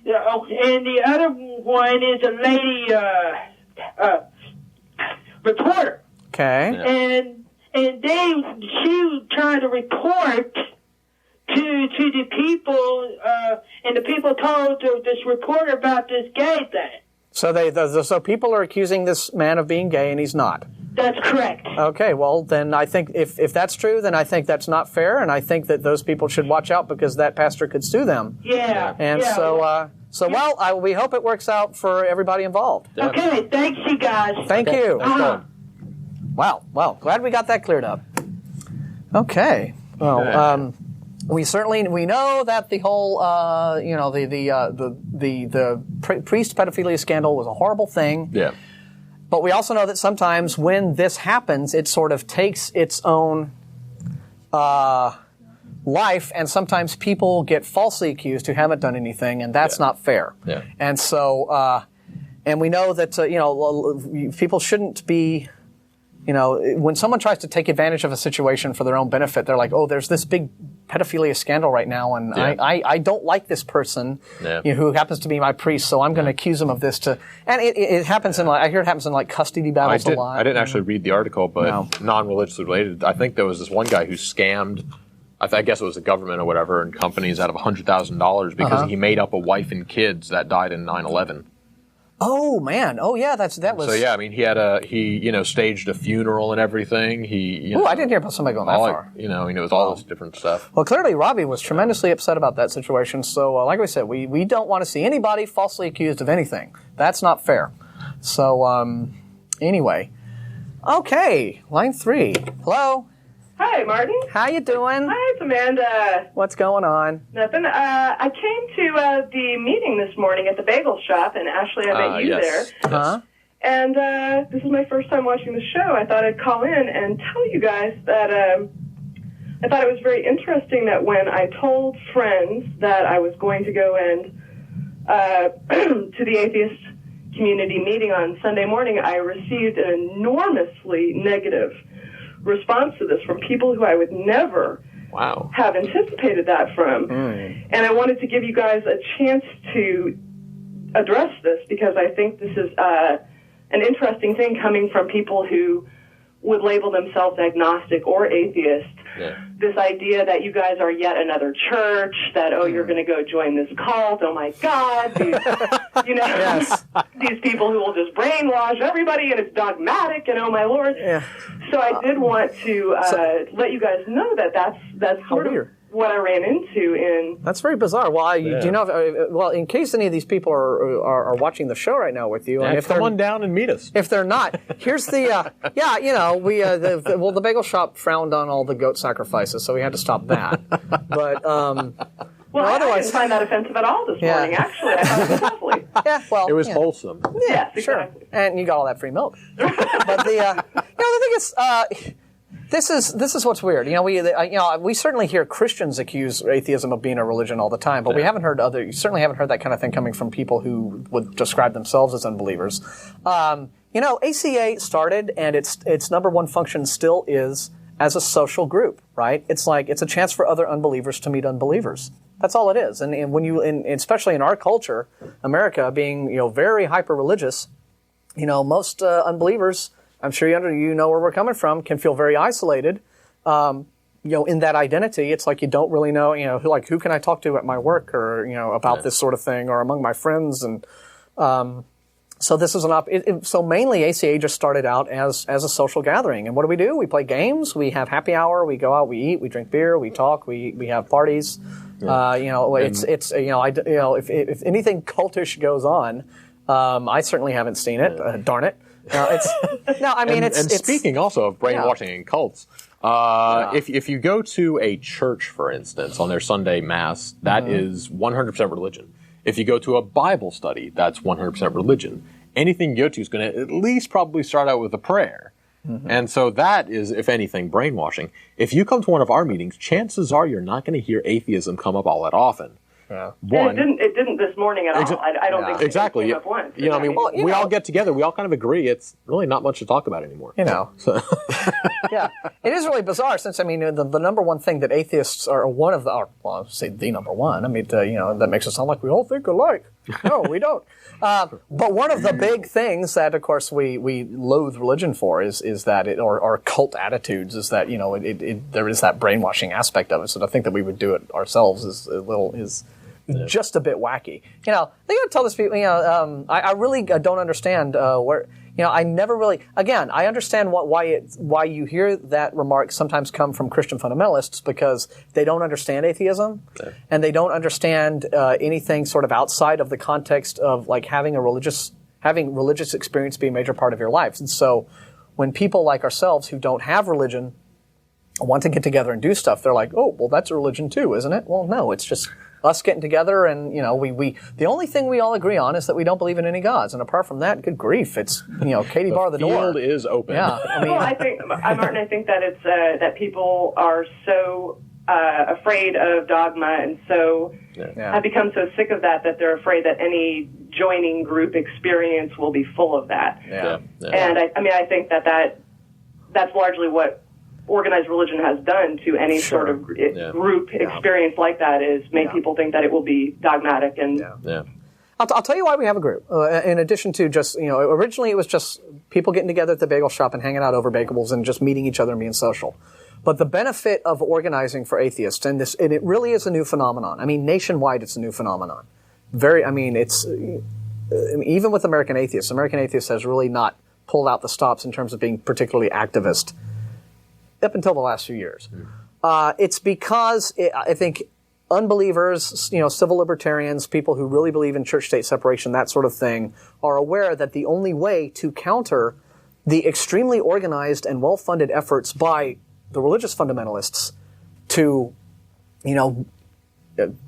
S4: And the other one is a lady reporter.
S1: Okay.
S4: And she was trying to report to the people, and the people told this reporter about this gay thing.
S1: So people are accusing this man of being gay, and he's not.
S4: That's correct.
S1: Okay, well, then I think if that's true, then I think that's not fair, and I think that those people should watch out because that pastor could sue them.
S4: Yeah.
S1: And we hope it works out for everybody involved.
S4: Okay, thanks you guys.
S1: Thank you.
S4: Uh-huh.
S1: Wow, glad we got that cleared up. Okay, well, we know that the whole the priest pedophilia scandal was a horrible thing.
S2: Yeah.
S1: But we also know that sometimes when this happens, it sort of takes its own life, and sometimes people get falsely accused who haven't done anything, and that's not fair.
S2: Yeah.
S1: And so, and we know that people shouldn't be. When someone tries to take advantage of a situation for their own benefit, they're like, "Oh, there's this big pedophilia scandal right now, and I don't like this person who happens to be my priest, so I'm going to accuse him of this." And it happens I hear it happens in like custody battles a lot.
S2: I didn't actually read the article, but non-religiously related. I think there was this one guy who scammed. I guess it was the government or whatever, and companies out of $100,000 because he made up a wife and kids that died in 9/11.
S1: Oh man! Oh yeah, that was.
S2: So yeah, I mean, he staged a funeral and everything.
S1: I didn't hear about somebody going that far.
S2: He knows all this different stuff.
S1: Well, clearly Robby was tremendously upset about that situation. So, like we said, we don't want to see anybody falsely accused of anything. That's not fair. So, anyway, okay, line 3. Hello.
S5: Hi, Martin.
S1: How you doing?
S5: Hi, it's Amanda.
S1: What's going on?
S5: Nothing. I came to the meeting this morning at the bagel shop, and Ashley, I met you there.
S1: Uh-huh.
S5: And this is my first time watching the show. I thought I'd call in and tell you guys that I thought it was very interesting that when I told friends that I was going to go to the Atheist Community meeting on Sunday morning, I received an enormously negative response to this from people who I would never have anticipated that from. And I wanted to give you guys a chance to address this because I think this is an interesting thing coming from people who would label themselves agnostic or atheist. This idea that you guys are yet another church, that, you're going to go join this cult, oh my God, these people who will just brainwash everybody and it's dogmatic and oh my Lord. Yeah. So I did want to let you guys know that that's sort of what I ran into in...
S1: That's very bizarre. Well, do you know, in case any of these people are watching the show right now with you... and if
S2: come on down and meet us.
S1: If they're not, here's the... the bagel shop frowned on all the goat sacrifices, so we had to stop that. But...
S5: I didn't find that offensive at all this morning, actually. I thought it was lovely.
S2: It was wholesome.
S1: Yeah, exactly. Sure. And you got all that free milk. But the thing is... This is what's weird. We certainly hear Christians accuse atheism of being a religion all the time, but we certainly haven't heard that kind of thing coming from people who would describe themselves as unbelievers. ACA started, and its number one function still is as a social group, right? It's like, it's a chance for other unbelievers to meet unbelievers. That's all it is. And when you, especially in our culture, America being, very hyper-religious, most unbelievers, I'm sure you know where we're coming from, can feel very isolated, in that identity. It's like you don't really know, who can I talk to at my work or, about this sort of thing or among my friends. And so this is so mainly ACA just started out as a social gathering. And what do? We play games, we have happy hour, we go out, we eat, we drink beer, we talk, we have parties. Yeah. If anything cultish goes on, I certainly haven't seen it. Darn it.
S2: And speaking also of brainwashing and cults, if you go to a church, for instance, on their Sunday Mass, that is 100% religion. If you go to a Bible study, that's 100% religion. Anything you go to is going to at least probably start out with a prayer. And so that is, if anything, brainwashing. If you come to one of our meetings, chances are you're not going to hear atheism come up all that often.
S5: Yeah. It didn't this morning at all. I don't think
S2: exactly.
S5: It came up once.
S2: We all get together. We all kind of agree. It's really not much to talk about anymore.
S1: So. Yeah, it is really bizarre. Since the number one thing that atheists are one of I'll say the number one. That makes it sound like we all think alike. No, we don't. But one of the big things that, of course, we loathe religion for is that or cult attitudes is that there is that brainwashing aspect of it. So to think that we would do it ourselves is just a bit wacky. They got to tell this people. I really don't understand where. I never really. Again, I understand why you hear that remark sometimes come from Christian fundamentalists because they don't understand atheism and they don't understand anything sort of outside of the context of like having religious experience be a major part of your lives. And so, when people like ourselves who don't have religion want to get together and do stuff, they're like, "Oh, well, that's a religion too, isn't it?" Well, no, it's just us getting together, and we the only thing we all agree on is that we don't believe in any gods, and apart from that, good grief, it's Katie bar the door.
S2: The field is open.
S1: Yeah,
S5: I think Martin. I think that it's that people are so afraid of dogma, and so have become so sick of that they're afraid that any joining group experience will be full of that. And I think that's largely what organized religion has done to any sort of group experience like that is make people think that it will be dogmatic and
S1: I'll tell you why we have a group. In addition to just, originally it was just people getting together at the bagel shop and hanging out over bagels and just meeting each other and being social. But the benefit of organizing for atheists, and it really is a new phenomenon. Nationwide it's a new phenomenon. It's even with American Atheists has really not pulled out the stops in terms of being particularly activist up until the last few years. It's because I think unbelievers, civil libertarians, people who really believe in church-state separation, that sort of thing, are aware that the only way to counter the extremely organized and well-funded efforts by the religious fundamentalists to,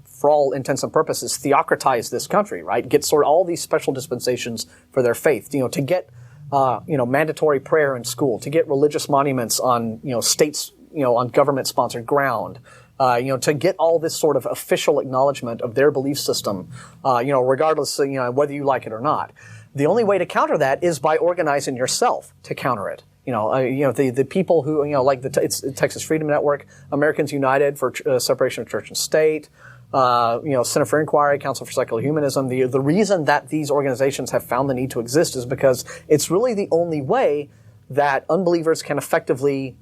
S1: for all intents and purposes, theocratize this country, right? Get sort of all these special dispensations for their faith, to get mandatory prayer in school, to get religious monuments on, states, on government-sponsored ground, to get all this sort of official acknowledgement of their belief system, regardless of, whether you like it or not. The only way to counter that is by organizing yourself to counter it. The people who, like it's Texas Freedom Network, Americans United for Separation of Church and State, Center for Inquiry, Council for Secular Humanism. The reason that these organizations have found the need to exist is because it's really the only way that unbelievers can effectively,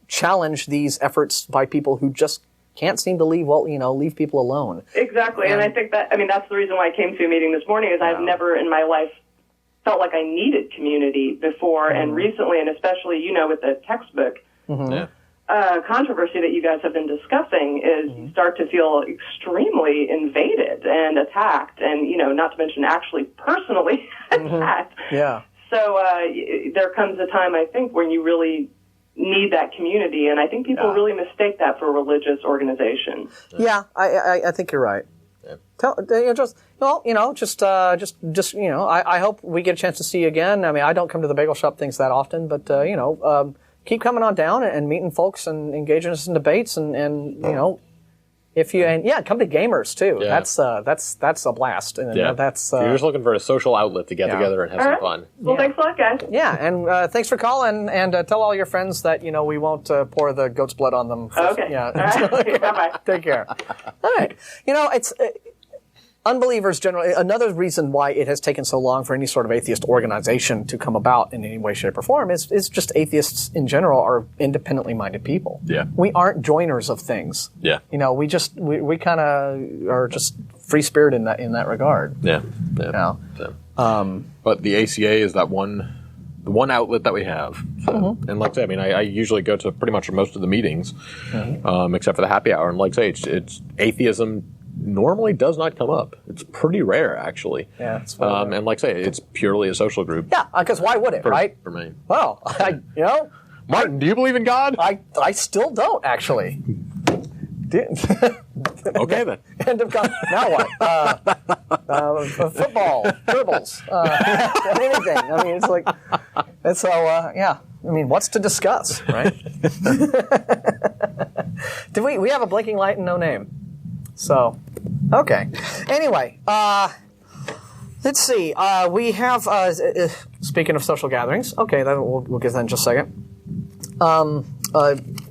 S1: challenge these efforts by people who just can't seem to leave people alone.
S5: Exactly. And I think that's the reason why I came to a meeting this morning is I've never in my life felt like I needed community before. And recently, and especially, with the textbook, controversy that you guys have been discussing is you start to feel extremely invaded and attacked and, not to mention actually personally attacked.
S1: Yeah.
S5: So there comes a time, I think, when you really need that community, and I think people really mistake that for a religious organization.
S1: Yeah, I think you're right. I hope we get a chance to see you again. I don't come to the bagel shop things that often, but keep coming on down and meeting folks and engaging us in debates and If you come to gamers too.
S2: Yeah.
S1: That's a blast. And that's
S2: You're just looking for a social outlet to get together and have some fun.
S5: Well, thanks a lot, guys.
S1: Yeah, and thanks for calling, and tell all your friends that we won't pour the goat's blood on them.
S5: Okay.
S1: Yeah.
S5: All right. Bye-bye.
S1: Take care. All right. It's unbelievers generally. Another reason why it has taken so long for any sort of atheist organization to come about in any way, shape, or form is just atheists in general are independently minded people.
S2: Yeah.
S1: We aren't joiners of things.
S2: Yeah.
S1: We kind of are just free spirit in that regard.
S2: Yeah. But the ACA is the one outlet that we have. So, and like I say, I usually go to pretty much most of the meetings, except for the happy hour. And like I say, it's atheism normally does not come up. It's pretty rare, actually.
S1: Yeah. It's
S2: and like I say, it's purely a social group.
S1: Yeah, because why would it, right?
S2: For me.
S1: Well,
S2: Martin, do you believe in God?
S1: I still don't, actually.
S2: Okay, then.
S1: End of now what? Football, gerbils, anything. It's like, and so, what's to discuss, right? We have a blinking light and no name. So, okay. Anyway, let's see. We have, speaking of social gatherings, okay, we'll get that in just a second.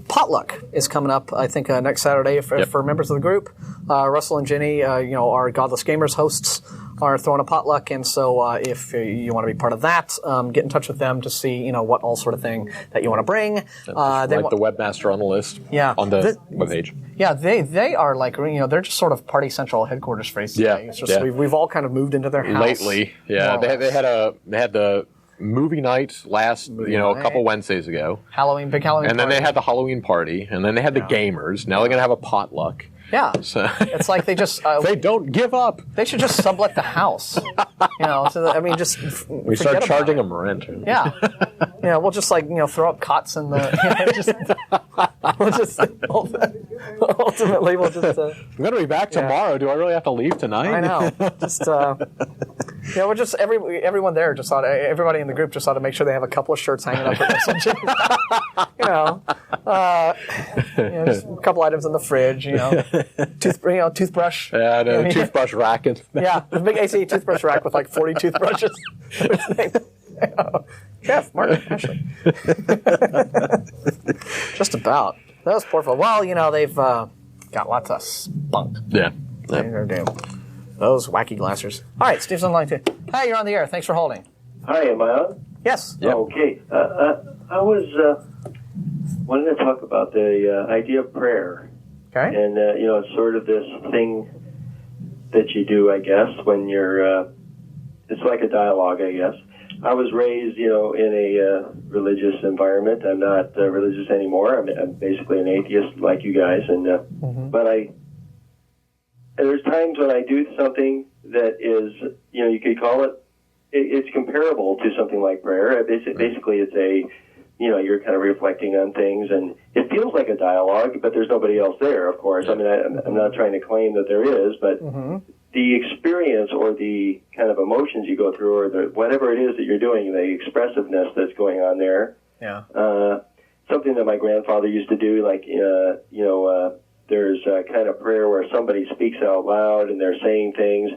S1: Potluck is coming up, I think, next Saturday for members of the group. Russell and Jenny, our Godless Gamers hosts, are throwing a potluck, and so if you want to be part of that, get in touch with them to see, what all sort of thing that you want to bring.
S2: The webmaster on the list.
S1: Yeah.
S2: On the webpage.
S1: Yeah, they are like, they're just sort of party central headquarters for ACA.
S2: Yeah.
S1: It's just, we've all kind of moved into their house.
S2: Lately, yeah. They had the movie night last, a couple Wednesdays ago.
S1: Big Halloween party.
S2: And then they had the Halloween party, and then they had the gamers. Now they're going to have a potluck.
S1: Yeah.
S2: So
S1: it's like they just...
S2: they don't give up.
S1: They should just sublet the house. Just
S2: we start charging them rent.
S1: Yeah. We'll just throw up cots in the... ultimately we'll just...
S2: I'm going to be back tomorrow. Do I really have to leave tonight?
S1: I know. Just... we're just... Everyone there just ought to... Everybody in the group just ought to make sure they have a couple of shirts hanging up. Just a couple items in the fridge, toothbrush.
S2: Yeah, toothbrush rack.
S1: Yeah, the big ACE toothbrush rack with like 40 toothbrushes. Jeff, Martin, Ashley. Just about. That was poor folks. Well, they've got lots of spunk.
S2: Yeah.
S1: Those wacky glassers. All right, Steve's on line too. Hi, you're on the air. Thanks for holding.
S6: Hi, am I on?
S1: Yes.
S2: Yep.
S6: Okay. I was wanting to talk about the idea of prayer.
S1: Okay.
S6: And, it's sort of this thing that you do, I guess, when you're, it's like a dialogue, I guess. I was raised, in a religious environment. I'm not religious anymore. I'm basically an atheist like you guys. And but there's times when I do something that is, you could call it's comparable to something like prayer. Basically, it's you're kind of reflecting on things, and it feels like a dialogue, but there's nobody else there, of course. I'm not trying to claim that there is, but the experience or the kind of emotions you go through, or whatever it is that you're doing, the expressiveness that's going on there.
S1: Yeah.
S6: Something that my grandfather used to do, like, there's a kind of prayer where somebody speaks out loud and they're saying things,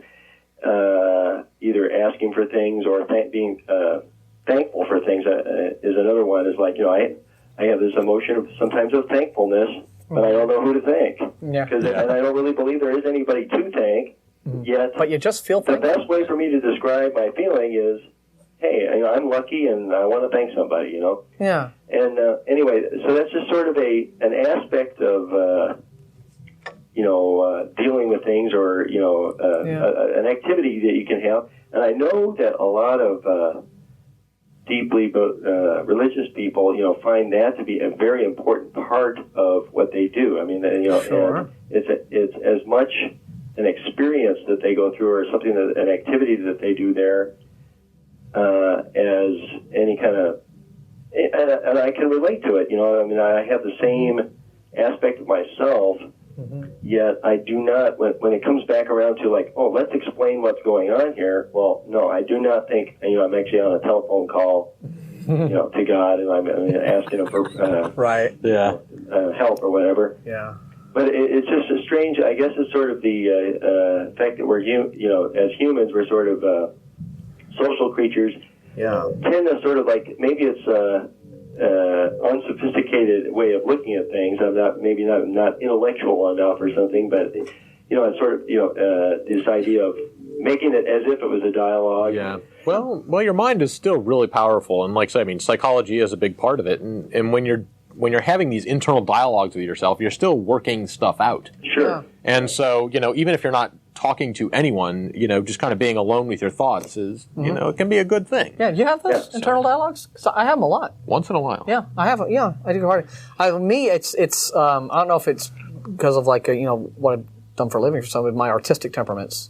S6: either asking for things or being thankful for things is another one. Is like, I have this emotion sometimes of thankfulness, but I don't know who to thank.
S1: Yeah.
S6: And I don't really believe there is anybody to thank yet.
S1: But you just feel thankful.
S6: The best way for me to describe my feeling is, hey, I'm lucky and I want to thank somebody,
S1: Yeah.
S6: And anyway, so that's just sort of an aspect of, dealing with things, or, an activity that you can have. And I know that a lot of deeply religious people, find that to be a very important part of what they do. I mean,
S1: Sure.
S6: And it's as much an experience that they go through, or something an activity that they do there, as any kind of, and I can relate to it. I have the same aspect of myself. Yet I do not, when it comes back around to like, let's explain what's going on here. Well, no, I do not think, I'm actually on a telephone call, to God, and I'm asking him for
S1: right,
S6: help or whatever.
S1: Yeah.
S6: But it's just a strange. I guess it's sort of the fact that we're as humans, we're sort of social creatures.
S1: Yeah.
S6: Tend to sort of like maybe it's unsophisticated way of looking at things. I'm not intellectual enough or something, but it's sort of this idea of making it as if it was a dialogue.
S2: Yeah. Well, your mind is still really powerful, and like I say, I mean, psychology is a big part of it, and when you're having these internal dialogues with yourself, you're still working stuff out.
S6: Sure.
S1: Yeah.
S2: And so, even if you're not talking to anyone, just kind of being alone with your thoughts is, it can be a good thing.
S1: Yeah, do you have those internal dialogues? 'Cause I have them a lot.
S2: Once in a while.
S1: Yeah, I have. Yeah, I do. Me, it's. I don't know if it's because of what I've done for a living for some of my artistic temperaments.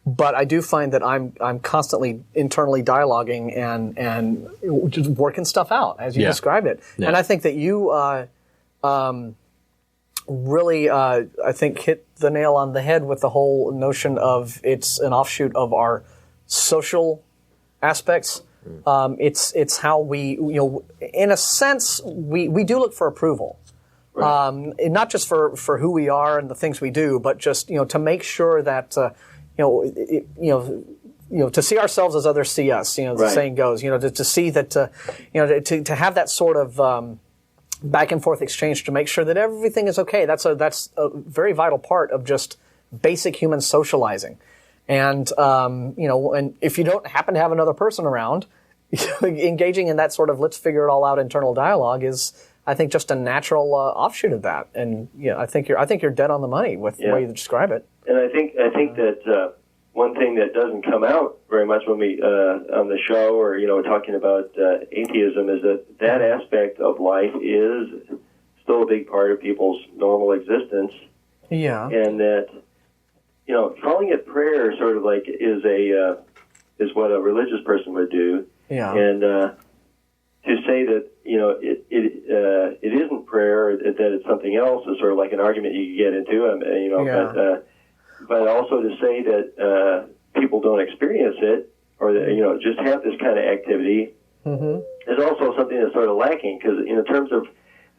S1: But I do find that I'm constantly internally dialoguing and just working stuff out as you described it. Yeah. And I think that you really I think hit the nail on the head with the whole notion of it's an offshoot of our social aspects. It's how we in a sense we do look for approval. Right. Not just for who we are and the things we do, but just to make sure that to see ourselves as others see us. The saying goes. To see that to have that sort of back and forth exchange to make sure that everything is okay. That's a very vital part of just basic human socializing. And and if you don't happen to have another person around, engaging in that sort of let's figure it all out internal dialogue is, I think, just a natural offshoot of that. And I think you're dead on the money with the way you describe it.
S6: And I think that one thing that doesn't come out very much when we on the show or talking about atheism is that aspect of life is still a big part of people's normal existence.
S1: Yeah.
S6: And that calling it prayer sort of like is what a religious person would do.
S1: Yeah.
S6: And to say that it isn't prayer, that it's something else is sort of like an argument you could get into. But also to say that people don't experience it or that, just have this kind of activity is also something that's sort of lacking. Because in terms of,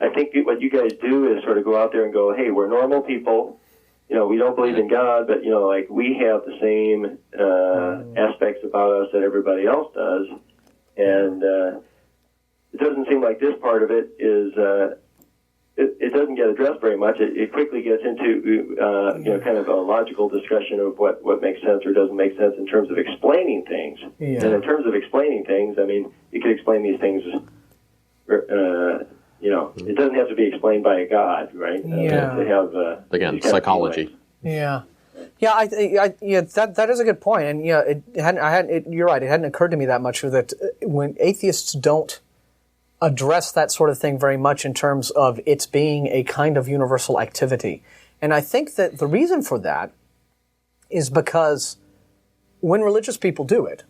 S6: I think what you guys do is sort of go out there and go, hey, we're normal people. We don't believe in God, but we have the same aspects about us that everybody else does, and it doesn't seem like this part of it is. It doesn't get addressed very much. It quickly gets into kind of a logical discussion of what makes sense or doesn't make sense in terms of explaining things. Yeah. And in terms of explaining things, I mean, you could explain these things. It doesn't have to be explained by a god, right? They have
S2: again psychology.
S1: Yeah. Yeah, that is a good point, and you're right. It hadn't occurred to me that much that when atheists don't address that sort of thing very much in terms of its being a kind of universal activity. And I think that the reason for that is because when religious people do it,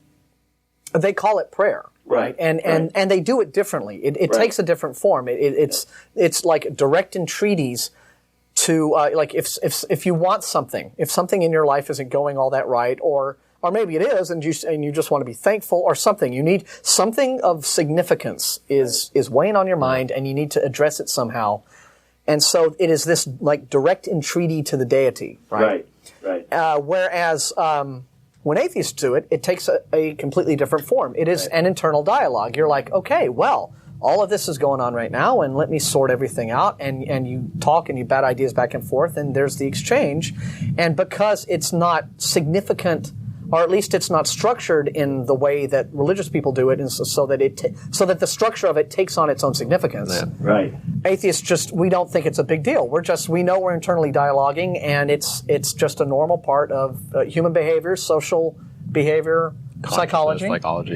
S1: they call it prayer, right? And they do it differently. It takes a different form. It's like direct entreaties to like if you want something, if something in your life isn't going all that right, or maybe it is, and you just want to be thankful, or something. You need something of significance is weighing on your mind, and you need to address it somehow. And so it is this like direct entreaty to the deity, right? Right. Whereas when atheists do it, it takes a completely different form. It is an internal dialogue. You're like, okay, well, all of this is going on right now, and let me sort everything out. And you talk and you bat ideas back and forth, and there's the exchange. And because it's not significant, or at least it's not structured in the way that religious people do it, and so that the structure of it takes on its own significance.
S6: Yeah. Right.
S1: Atheists we don't think it's a big deal. We know we're internally dialoguing, and it's just a normal part of human behavior, social behavior, psychology.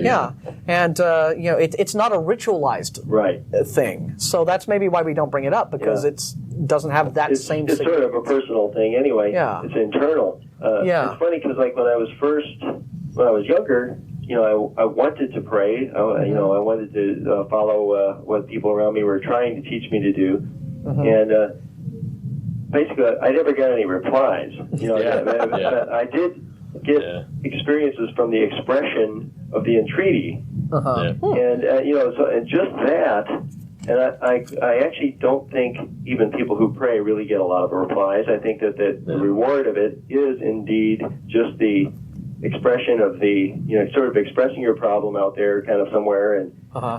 S1: Yeah. And it's not a ritualized thing. So that's maybe why we don't bring it up, because it doesn't have that same
S6: significance. It's sort of a personal thing anyway.
S1: Yeah.
S6: It's internal. It's funny because like when I was younger, I wanted to pray. I wanted to follow what people around me were trying to teach me to do, and basically I never got any replies. I did get experiences from the expression of the entreaty, and and just that And I actually don't think even people who pray really get a lot of replies. I think that the reward of it is indeed just the expression of the, sort of expressing your problem out there kind of somewhere, and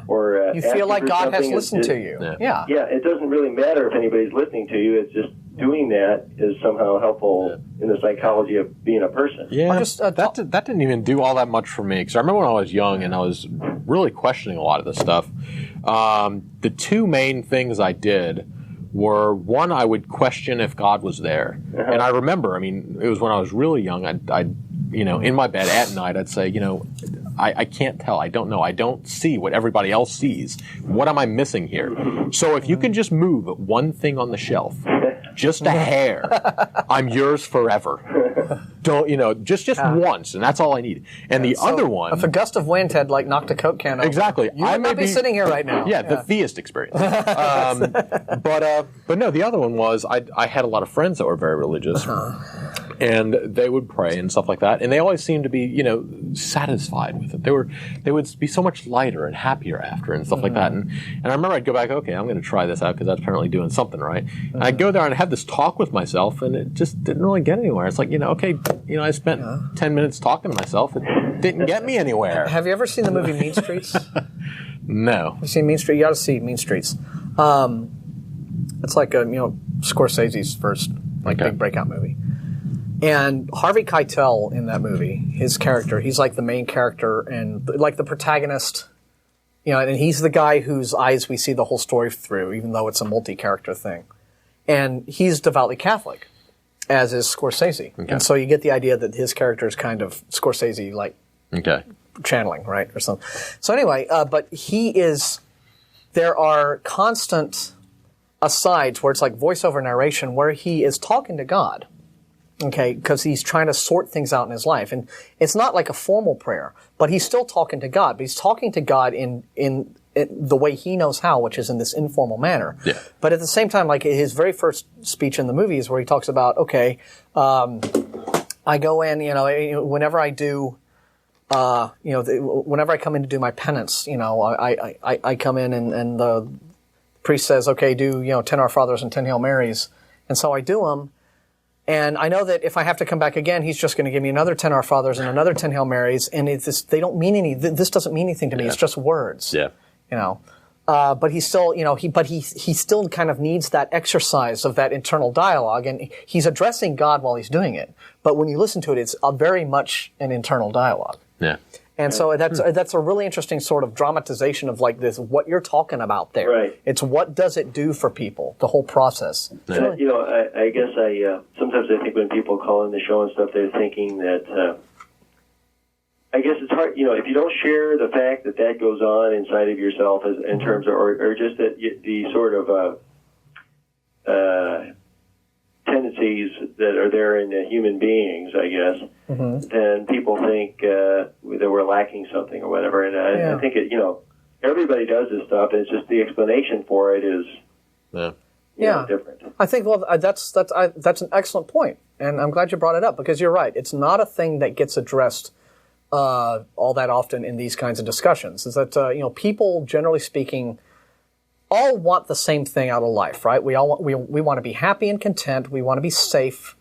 S6: or
S1: you feel like God has listened to you.
S6: Yeah, it doesn't really matter if anybody's listening to you. It's just doing that is somehow helpful in the psychology of being a person.
S2: Yeah, that didn't even do all that much for me, because I remember when I was young and I was really questioning a lot of this stuff. The two main things I did were, one, I would question if God was there. And I remember, it was when I was really young, I'd in my bed at night, I'd say, I can't tell. I don't know. I don't see what everybody else sees. What am I missing here? So if you can just move one thing on the shelf, just a hair, I'm yours forever. Don't, just once, and that's all I need. And the other one...
S1: If a gust of wind had, knocked a Coke can over,
S2: exactly.
S1: you would not be sitting here right now.
S2: Yeah, the Theist Experience. But no, the other one was, I had a lot of friends that were very religious. And they would pray and stuff like that, and they always seemed to be, satisfied with it. They would be so much lighter and happier after and stuff like that. And I remember I'd go back, okay, I'm going to try this out because that's apparently doing something right. And I'd go there and have this talk with myself, and it just didn't really get anywhere. It's like, okay, I spent 10 minutes talking to myself. It didn't get me anywhere.
S1: Have you ever seen the movie Mean Streets?
S2: No.
S1: Have you seen Mean Streets? You got to see Mean Streets. It's like Scorsese's first big breakout movie. And Harvey Keitel in that movie, his character, he's like the main character and like the protagonist, and he's the guy whose eyes we see the whole story through, even though it's a multi-character thing. And he's devoutly Catholic, as is Scorsese. Okay. And so you get the idea that his character is kind of Scorsese-like channeling, right, or something. So anyway, but there are constant asides where it's like voiceover narration where he is talking to God. Okay, because he's trying to sort things out in his life. And it's not like a formal prayer, but he's still talking to God. But he's talking to God in the way he knows how, which is in this informal manner. Yeah. But at the same time, like his very first speech in the movie is where he talks about, okay, I go in, whenever I do, whenever I come in to do my penance, I come in and the priest says, okay, do, 10 Our Fathers and 10 Hail Marys. And so I do them. And I know that if I have to come back again, he's just going to give me another 10 Our Fathers and another 10 Hail Marys, and they don't mean this doesn't mean anything to me. It's just words. Yeah. But he's still, he still kind of needs that exercise of that internal dialogue, and he's addressing God while he's doing it. But when you listen to it, it's very much an internal dialogue. Yeah. And so that's a really interesting sort of dramatization of like this, what you're talking about there. Right. It's what does it do for people, the whole process.
S6: And, I guess sometimes I think when people call in the show and stuff, they're thinking that, I guess it's hard, if you don't share the fact that goes on inside of yourself in terms of, or just that the sort of, tendencies that are there in the human beings, I guess, then people think that we're lacking something or whatever. And I think everybody does this stuff. And it's just the explanation for it is different.
S1: I think that's an excellent point, and I'm glad you brought it up because you're right. It's not a thing that gets addressed all that often in these kinds of discussions. Is that people, generally speaking, all want the same thing out of life, right? We want to be happy and content. We want to be safe.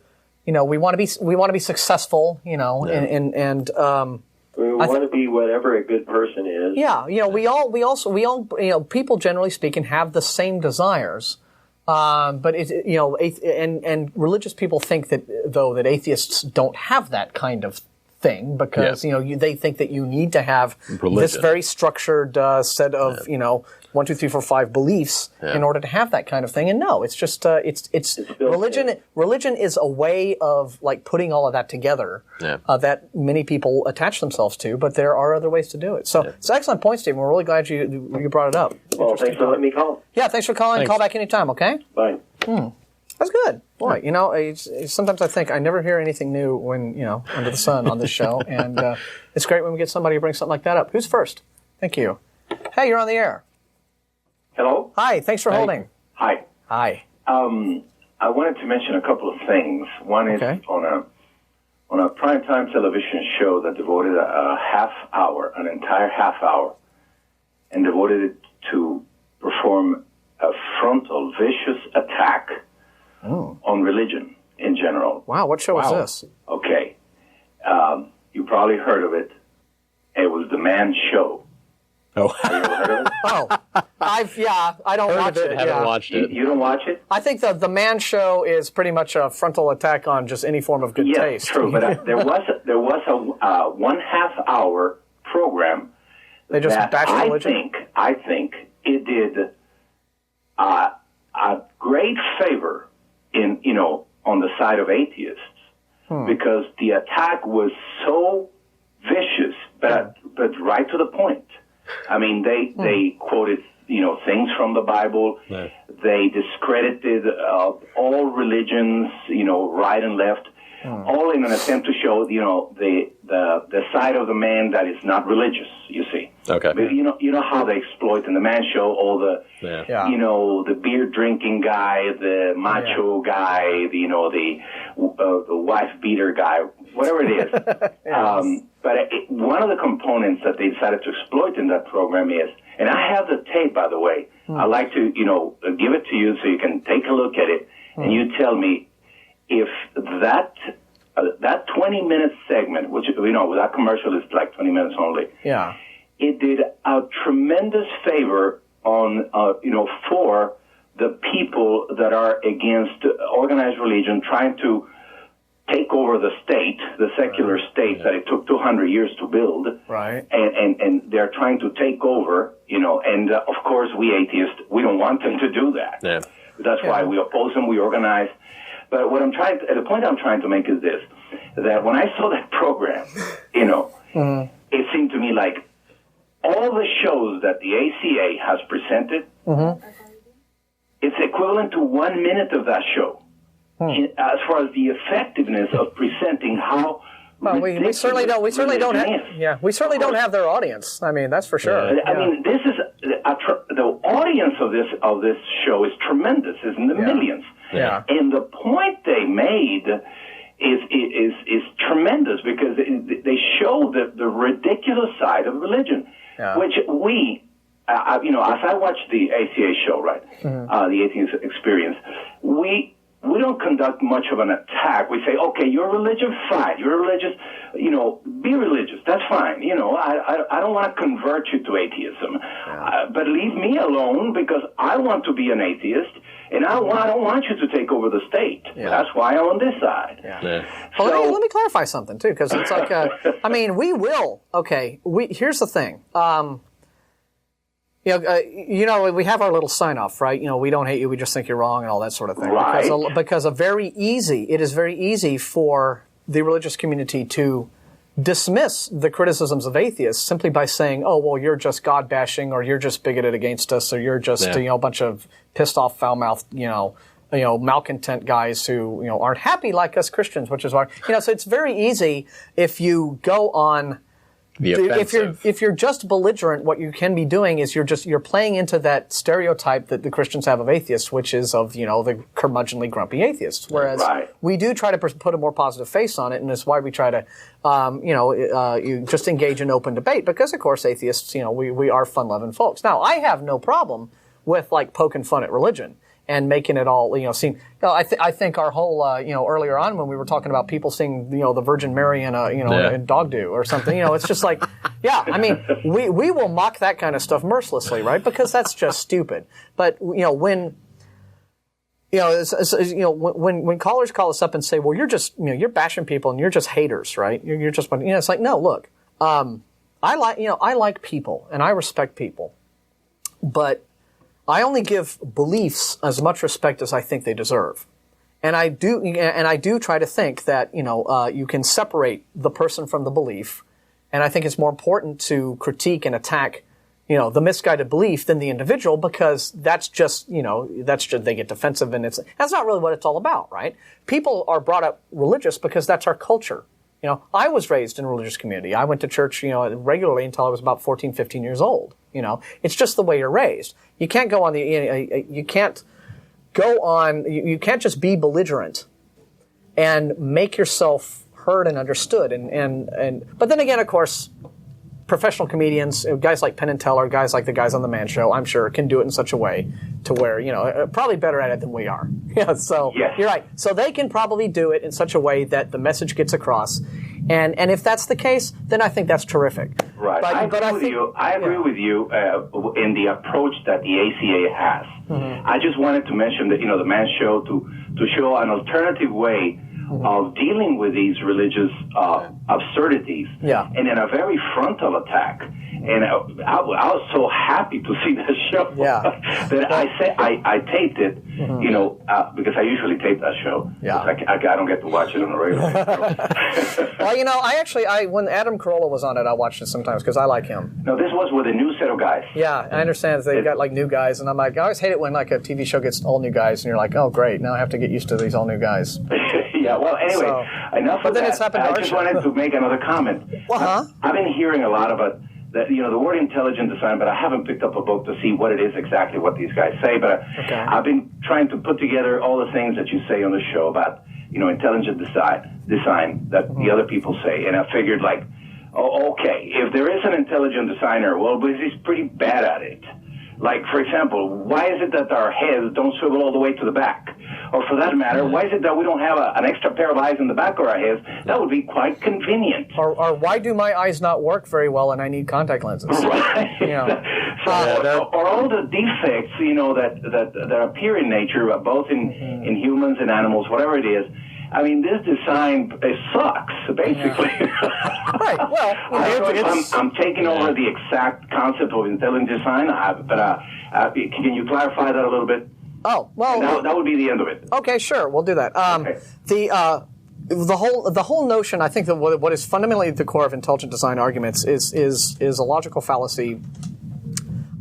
S1: We want to be successful. And
S6: we want to be whatever a good person is.
S1: Yeah, we all people generally speaking have the same desires. But and religious people think that atheists don't have that kind of thing because they think that you need to have this very structured set of 1, 2, 3, 4, 5 beliefs in order to have that kind of thing. And no, it's just it's religion. Religion is a way of like putting all of that together that many people attach themselves to. But there are other ways to do it. So it's an excellent point, Stephen. We're really glad you brought it up.
S6: Well, thanks for letting me call.
S1: Yeah, thanks for calling. Thanks. Call back anytime. Okay.
S6: Bye.
S1: That's good. Boy, sometimes I think I never hear anything new when, under the sun on this show. And it's great when we get somebody who brings something like that up. Who's first? Thank you. Hey, you're on the air.
S7: Hello?
S1: Hi, thanks for holding.
S7: Hi.
S1: Hi.
S7: I wanted to mention a couple of things. One is on a primetime television show that devoted an entire half hour, and devoted it to perform a frontal, vicious attack on religion in general.
S1: Wow, what show was this?
S7: Okay. You probably heard of it. It was The Man Show.
S2: Oh.
S7: Have you ever heard of it?
S1: I don't watch it.
S2: Haven't watched it.
S7: You don't watch it?
S1: I think the Man Show is pretty much a frontal attack on just any form of good taste.
S7: Yeah, true. But there was a 1/2 hour program.
S1: They just bash religion?
S7: I think it did a great favor on the side of atheists because the attack was so vicious, but right to the point. I mean, they quoted things from the Bible. Yeah. They discredited all religions, right and left, all in an attempt to show the side of the man that is not religious. You see,
S2: okay.
S7: But you know how they exploit in the Man Show all the the beer drinking guy, the macho guy, the wife beater guy, whatever it is. But one of the components that they decided to exploit in that program is, and I have the tape, by the way. I'd like to, give it to you so you can take a look at it, and you tell me if that 20-minute segment, which, without commercial is like 20 minutes only.
S1: Yeah.
S7: It did a tremendous favor on, for the people that are against organized religion trying to take over the state, the secular state that it took 200 years to build.
S1: Right.
S7: And they're trying to take over, and of course we atheists, we don't want them to do that. Yeah. That's why we oppose them, we organize. But the point I'm trying to make is this, that when I saw that program, it seemed to me like all the shows that the ACA has presented, it's equivalent to 1 minute of that show. As far as the effectiveness of presenting how
S1: we certainly don't have their audience. I mean, that's for sure.
S7: I mean, this is the audience of this show is tremendous. It's in the millions.
S1: Yeah.
S7: And the point they made is tremendous because they show the ridiculous side of religion, which we, as I watch the ACA show, right, the Atheist Experience, we don't conduct much of an attack. We say, okay, you're religious, fine. You're religious, be religious. That's fine. I don't want to convert you to atheism, but leave me alone because I want to be an atheist. And I don't want you to take over the state. Yeah. That's why I'm on this side. Yeah.
S1: Well, let me clarify something, too, because it's like, we will. Okay, here's the thing. We have our little sign-off, right? We don't hate you, we just think you're wrong and all that sort of thing.
S7: Right.
S1: Because it is very easy for the religious community to dismiss the criticisms of atheists simply by saying, oh, well, you're just God-bashing, or you're just bigoted against us, or you're just, a bunch of pissed-off, foul-mouthed, malcontent guys who, aren't happy like us Christians, which is why, so it's very easy if you go on if you're just belligerent, what you can be doing is you're playing into that stereotype that the Christians have of atheists, which is of the curmudgeonly, grumpy atheists. Whereas we do try to put a more positive face on it, and that's why we try to you just engage in open debate because, of course, atheists we are fun-loving folks. Now, I have no problem with poking fun at religion and making it all, seem. I think our whole, earlier on when we were talking about people seeing, the Virgin Mary in in dog do or something, it's just like, we will mock that kind of stuff mercilessly, right? Because that's just stupid. But when when callers call us up and say, well, you're just, you're bashing people and you're just haters, right? You're just, it's like, no, look, I like people and I respect people, but I only give beliefs as much respect as I think they deserve. And I do try to think that, you can separate the person from the belief. And I think it's more important to critique and attack, the misguided belief than the individual because that's just, they get defensive and that's not really what it's all about, right? People are brought up religious because that's our culture. I was raised in a religious community. I went to church, regularly until I was about 14, 15 years old. It's just the way you're raised. You can't go on you can't just be belligerent and make yourself heard and understood. But then again, of course, professional comedians, guys like Penn and Teller, guys like the guys on the Man Show, I'm sure, can do it in such a way to where, probably better at it than we are. So
S7: yes.
S1: You're right. So they can probably do it in such a way that the message gets across. And if that's the case, then I think that's terrific.
S7: Right. I agree with you in the approach that the ACA has. Mm-hmm. I just wanted to mention that, the Man Show to show an alternative way of dealing with these religious absurdities, and in a very frontal attack. And I was so happy to see that show that I taped it, because I usually tape that show. Yeah. I don't get to watch it on a regular basis.
S1: Well, when Adam Carolla was on it, I watched it sometimes because I like him.
S7: No, this was with a new set of guys.
S1: Yeah, I understand they've got like new guys, and I'm like, I always hate it when like a TV show gets all new guys, and you're like, oh great, now I have to get used to these all new guys.
S7: Yeah, well, anyway, enough of that. It's happened to I just wanted to make another comment. I've been hearing a lot about the word intelligent design, but I haven't picked up a book to see what it is exactly what these guys say. But I've been trying to put together all the things that you say on the show about, intelligent design that the other people say. And I figured okay, if there is an intelligent designer, well, but he's pretty bad at it. Like, for example, why is it that our heads don't swivel all the way to the back? Or for that matter, why is it that we don't have an extra pair of eyes in the back of our heads? That would be quite convenient.
S1: Or why do my eyes not work very well and I need contact lenses?
S7: Right. Or all the defects, that appear in nature, both in humans and animals, whatever it is. I mean, this design sucks, basically.
S1: Right. Well,
S7: I'm taking over the exact concept of intelligent design, but can you clarify that a little bit?
S1: Oh, well,
S7: that would be the end of it.
S1: Okay, sure, we'll do that. The whole notion, I think that what is fundamentally at the core of intelligent design arguments is a logical fallacy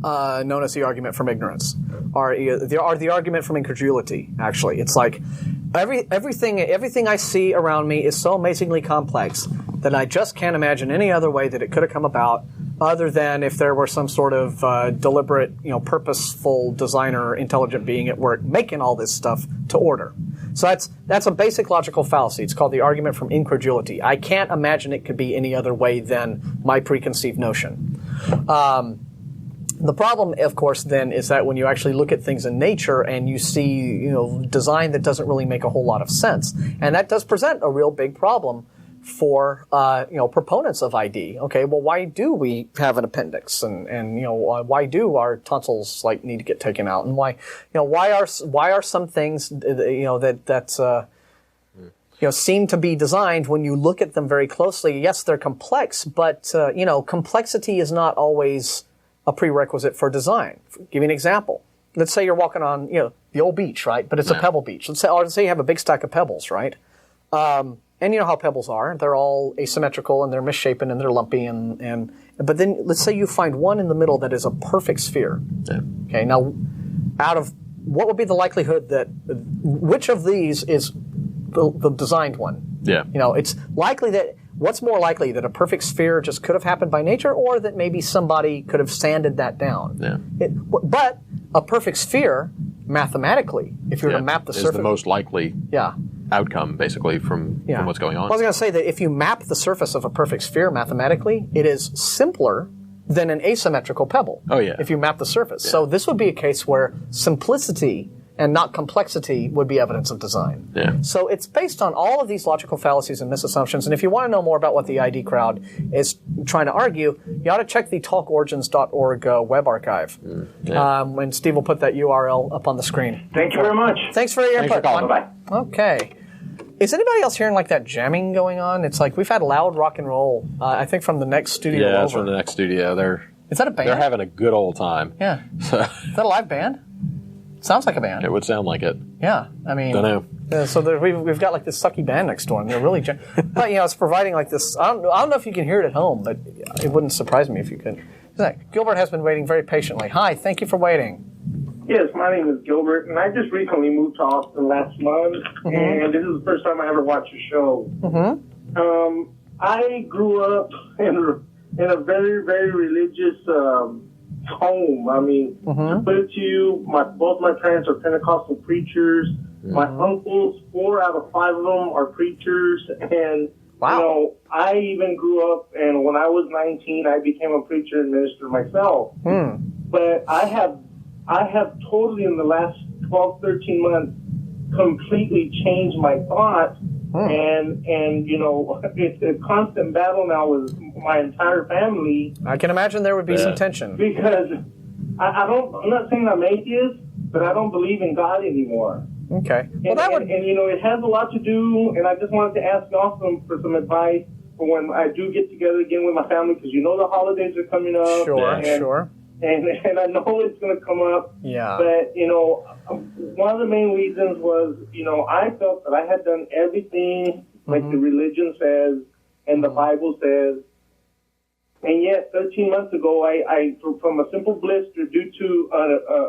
S1: known as the argument from ignorance, or the argument from incredulity. Actually, it's like everything I see around me is so amazingly complex that I just can't imagine any other way that it could have come about, other than if there were some sort of deliberate, purposeful designer, intelligent being at work making all this stuff to order. So that's a basic logical fallacy. It's called the argument from incredulity. I can't imagine it could be any other way than my preconceived notion. The problem, of course, then, is that when you actually look at things in nature and you see, design that doesn't really make a whole lot of sense, and that does present a real big problem for, proponents of ID. Okay, well, why do we have an appendix, and why do our tonsils need to get taken out, and why are some things that seem to be designed, when you look at them very closely? Yes, they're complex, but complexity is not always a prerequisite for design. Give you an example. Let's say you're walking on, the old beach, right? But it's a pebble beach. Let's say you have a big stack of pebbles, right? And you know how pebbles are. They're all asymmetrical and they're misshapen and they're lumpy but then let's say you find one in the middle that is a perfect sphere. Yeah. Okay. Now, out of what would be the likelihood that which of these is the designed one? Yeah. It's likely that. What's more likely, that a perfect sphere just could have happened by nature, or that maybe somebody could have sanded that down? Yeah. But a perfect sphere, mathematically, if you were to map the surface,
S8: is the most likely outcome, basically, from what's going on.
S1: Well, I was going to say that if you map the surface of a perfect sphere mathematically, it is simpler than an asymmetrical pebble.
S8: Oh, yeah.
S1: If you map the surface. Yeah. So this would be a case where simplicity and not complexity would be evidence of design. Yeah. So it's based on all of these logical fallacies and misassumptions. And if you want to know more about what the ID crowd is trying to argue, you ought to check the talkorigins.org web archive. And Steve will put that URL up on the screen.
S7: Thank you very much.
S1: Thanks for your input.
S7: Bye-bye.
S1: Okay. Is anybody else hearing that jamming going on? It's like we've had loud rock and roll, I think, from the next studio over.
S8: Yeah, it's from the next studio.
S1: Is that a band?
S8: They're having a good old time.
S1: Yeah. Is that a live band? Sounds like a band.
S8: It would sound like it.
S1: Yeah, I mean,
S8: don't know.
S1: So we've got this sucky band next door, and they're really, but it's providing this. I don't know if you can hear it at home, but it wouldn't surprise me if you could. Gilbert has been waiting very patiently. Hi, thank you for waiting.
S9: Yes, my name is Gilbert, and I just recently moved to Austin last month, and this is the first time I ever watched your show. Mm-hmm. I grew up in a very, very religious home. I mean, to put it to you, both my parents are Pentecostal preachers. Mm-hmm. My uncles, 4 out of 5 of them are preachers, and
S1: Wow.
S9: You know, I even grew up, and when I was 19, I became a preacher and minister myself. But I have totally, in the last 12, 13 months, completely changed my thoughts. And you know, it's a constant battle now with my entire family.
S1: I can imagine there would be some tension.
S9: Because I'm not saying I'm atheist, but I don't believe in God anymore.
S1: Okay.
S9: Well, and you know, it has a lot to do, and I just wanted to ask y'all for some advice for when I do get together again with my family, because you know the holidays are coming up.
S1: Sure.
S9: And I know it's going to come up.
S1: Yeah.
S9: But, you know, one of the main reasons was, you know, I felt that I had done everything like the religion says and the Bible says. And yet, 13 months ago, I from a simple blister due to,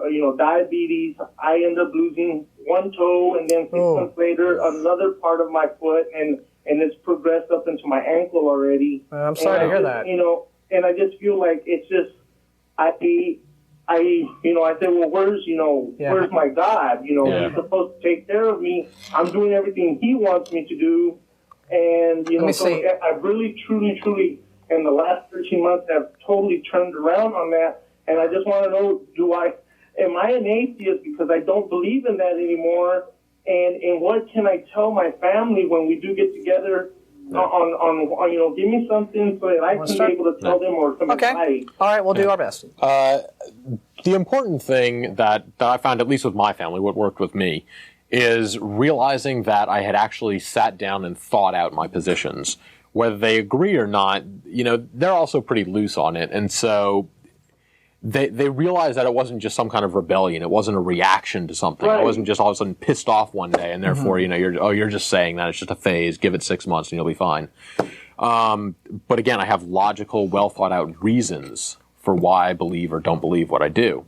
S9: you know, diabetes, I ended up losing one toe, and then 6 months later, another part of my foot, and it's progressed up into my ankle already.
S1: I'm sorry to hear that.
S9: You know, and I just feel like it's just, you know, I said, well, where's my God? You know, he's supposed to take care of me. I'm doing everything he wants me to do. And, you know, I really, truly, in the last 13 months have totally turned around on that. And I just want to know, am I an atheist because I don't believe in that anymore? And what can I tell my family when we do get together on you know, give me something so that I can be able to tell them or some advice.
S1: All right, we'll do our best.
S8: The important thing that I found, at least with my family, what worked with me, is realizing that I had actually sat down and thought out my positions. Whether they agree or not, you know, they're also pretty loose on it. And so they realized that it wasn't just some kind of rebellion. It wasn't a reaction to something. I wasn't just all of a sudden pissed off one day and therefore, you know, you're just saying that. It's just a phase. Give it 6 months and you'll be fine. But again, I have logical, well thought out reasons for why I believe or don't believe what I do.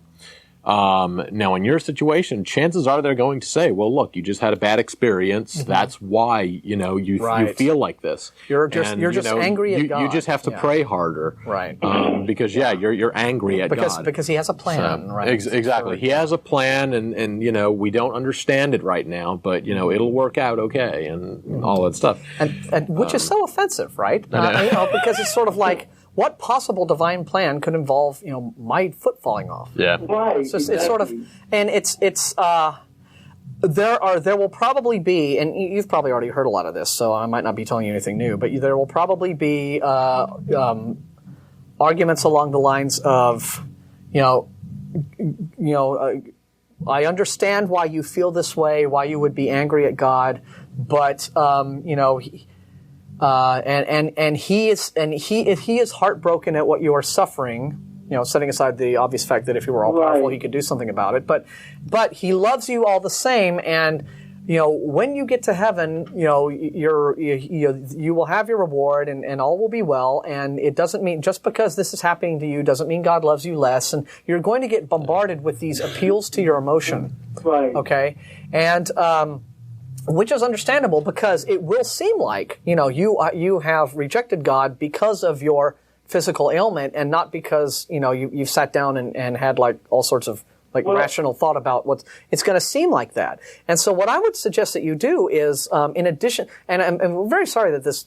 S8: Now, in your situation, chances are they're going to say, well, look, you just had a bad experience. That's why, you know, you feel like this.
S1: You're just angry at God.
S8: You just have to pray harder.
S1: Right.
S8: Because, you're angry at God.
S1: Because he has a plan, right?
S8: Exactly. He has a plan, and, you know, we don't understand it right now, but, you know, it'll work out okay, and all that stuff.
S1: And which is so offensive, right? You know, because it's sort of like, what possible divine plan could involve, you know, my foot falling off?
S8: Yeah.
S9: Right.
S1: So it's sort of, and there will probably be, and you've probably already heard a lot of this, so I might not be telling you anything new, but there will probably be arguments along the lines of, I understand why you feel this way, why you would be angry at God, but you know. And he is heartbroken at what you are suffering, you know, setting aside the obvious fact that if he were all powerful, he could do something about it. But he loves you all the same, and you know, when you get to heaven, you know, you will have your reward, and all will be well. And it doesn't mean just because this is happening to you doesn't mean God loves you less. And you're going to get bombarded with these appeals to your emotion,
S9: right?
S1: Okay, and which is understandable because it will seem like, you know, you have rejected God because of your physical ailment and not because, you know, you've sat down and had like all sorts of like rational thought about it's going to seem like that. And so what I would suggest that you do is, in addition, and I'm very sorry that this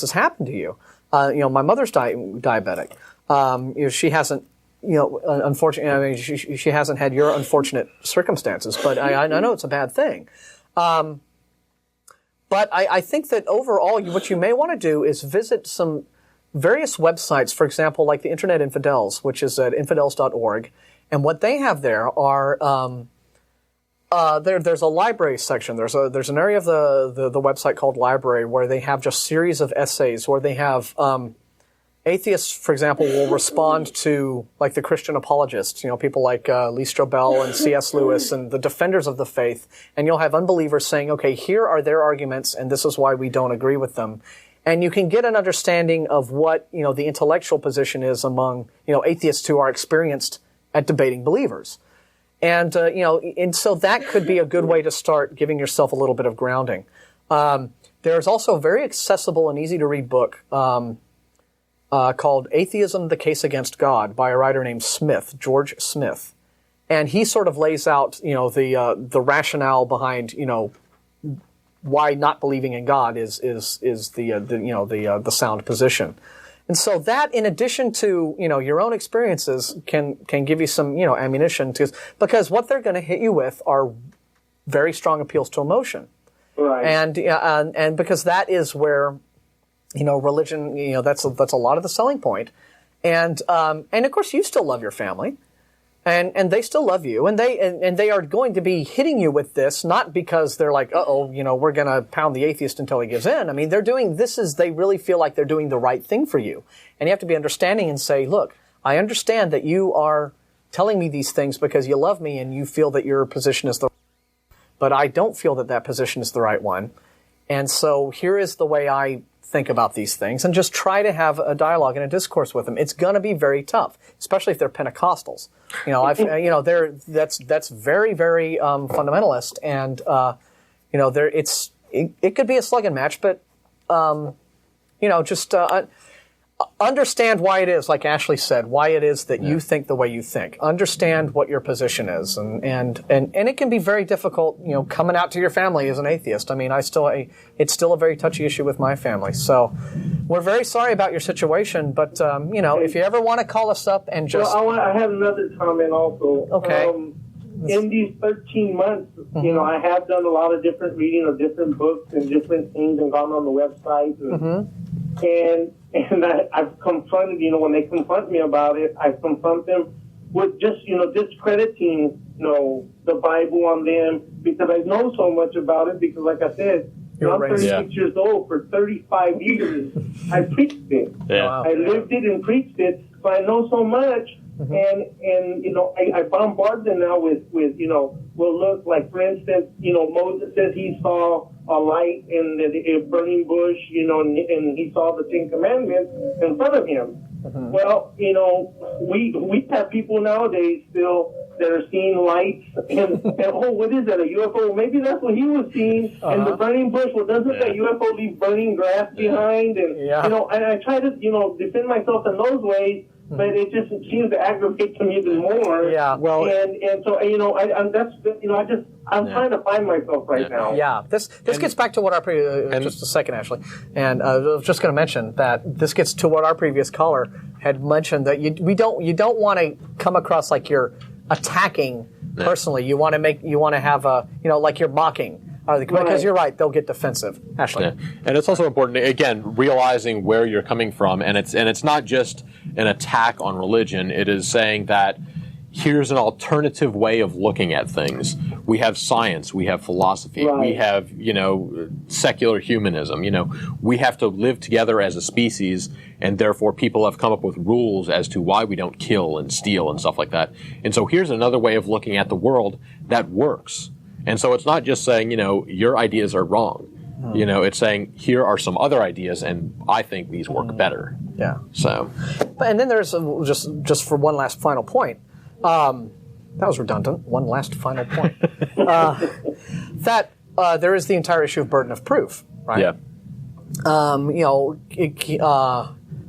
S1: has happened to you. You know, my mother's diabetic. You know, she hasn't, you know, unfortunately, I mean, she hasn't had your unfortunate circumstances, but I know it's a bad thing. But I think that overall, what you may want to do is visit some various websites, for example, like the Internet Infidels, which is at infidels.org. And what they have there are, there's a library section. There's an area of the website called Library where they have just series of essays where they have, atheists, for example, will respond to like the Christian apologists, you know, people like Lee Strobel and C.S. Lewis and the defenders of the faith. And you'll have unbelievers saying, okay, here are their arguments and this is why we don't agree with them. And you can get an understanding of what, you know, the intellectual position is among, you know, atheists who are experienced at debating believers. And, you know, and so that could be a good way to start giving yourself a little bit of grounding. There's also a very accessible and easy to read book, called Atheism, the Case Against God by a writer named Smith, George Smith. And he sort of lays out, you know, the rationale behind, you know, why not believing in God is the sound position. And so that, in addition to, your own experiences, can give you some, ammunition because what they're going to hit you with are very strong appeals to emotion.
S9: Right.
S1: And because that is where, religion, that's a lot of the selling point. And of course you still love your family. And they still love you, and they are going to be hitting you with this, not because they're like, we're going to pound the atheist until he gives in. I mean, they really feel like they're doing the right thing for you. And you have to be understanding and say, look, I understand that you are telling me these things because you love me and you feel that your position is the right one, but I don't feel that position is the right one. And so here is the way I think about these things, and just try to have a dialogue and a discourse with them. It's going to be very tough, especially if they're Pentecostals. That's very, very fundamentalist, and it could be a slugging match, but understand why it is, like Ashley said, why it is that you think the way you think. Understand what your position is, and it can be very difficult, coming out to your family as an atheist. I mean, it's still a very touchy issue with my family. So we're very sorry about your situation, but if you ever want to call us up and just...
S9: Well, I have another comment also.
S1: Okay.
S9: In these 13 months, I have done a lot of different reading of different books and different things, and gone on the website and I've confronted, when they confront me about it, I confront them with just, discrediting, the Bible on them, because I know so much about it, because like I said, I'm 36 years old. For 35 years, I preached it.
S8: Yeah.
S9: I lived it and preached it, so I know so much. And I bombard them now with look, like, for instance, Moses says he saw a light in a burning bush, and he saw the 10 Commandments in front of him. Well, we have people nowadays still that are seeing lights, and what is that, a UFO? Maybe that's what he was seeing in the burning bush. Well, doesn't that UFO leave burning grass behind? And, and I try to, defend myself in those ways, but it just seems to aggravate them even more.
S1: Yeah, well,
S9: and so I'm trying to find myself right now.
S1: Yeah, this gets back to what our just a second, Ashley, and I was just going to mention that this gets to what our previous caller had mentioned, that you don't want to come across like you're attacking personally. You want to have a like you're mocking. Because you're right, they'll get defensive. Ashley.
S8: Yeah. And it's also important, again, realizing where you're coming from, and it's not just an attack on religion. It is saying that here's an alternative way of looking at things. We have science, we have philosophy, we have, secular humanism. We have to live together as a species, and therefore people have come up with rules as to why we don't kill and steal and stuff like that. And so here's another way of looking at the world that works. And so it's not just saying, your ideas are wrong. It's saying, here are some other ideas, and I think these work better.
S1: Yeah.
S8: So.
S1: And then there's, just for one last final point, that was redundant, one last final point, that there is the entire issue of burden of proof, right?
S8: Yeah.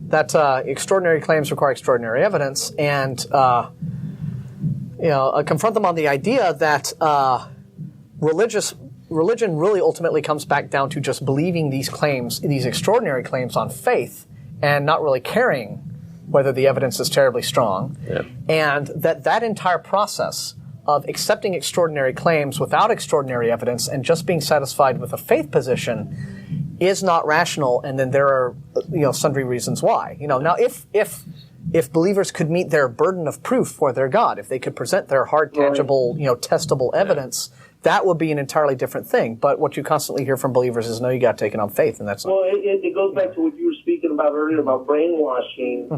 S1: That extraordinary claims require extraordinary evidence, and confront them on the idea that religion really ultimately comes back down to just believing these claims, these extraordinary claims, on faith, and not really caring whether the evidence is terribly strong.
S8: Yeah.
S1: And that entire process of accepting extraordinary claims without extraordinary evidence and just being satisfied with a faith position is not rational, and then there are sundry reasons why. Now if believers could meet their burden of proof for their God, if they could present their hard, tangible, testable evidence, that would be an entirely different thing. But what you constantly hear from believers is, no, you got to take it on faith, and that's not.
S9: Well, it goes back to what you were speaking about earlier about brainwashing.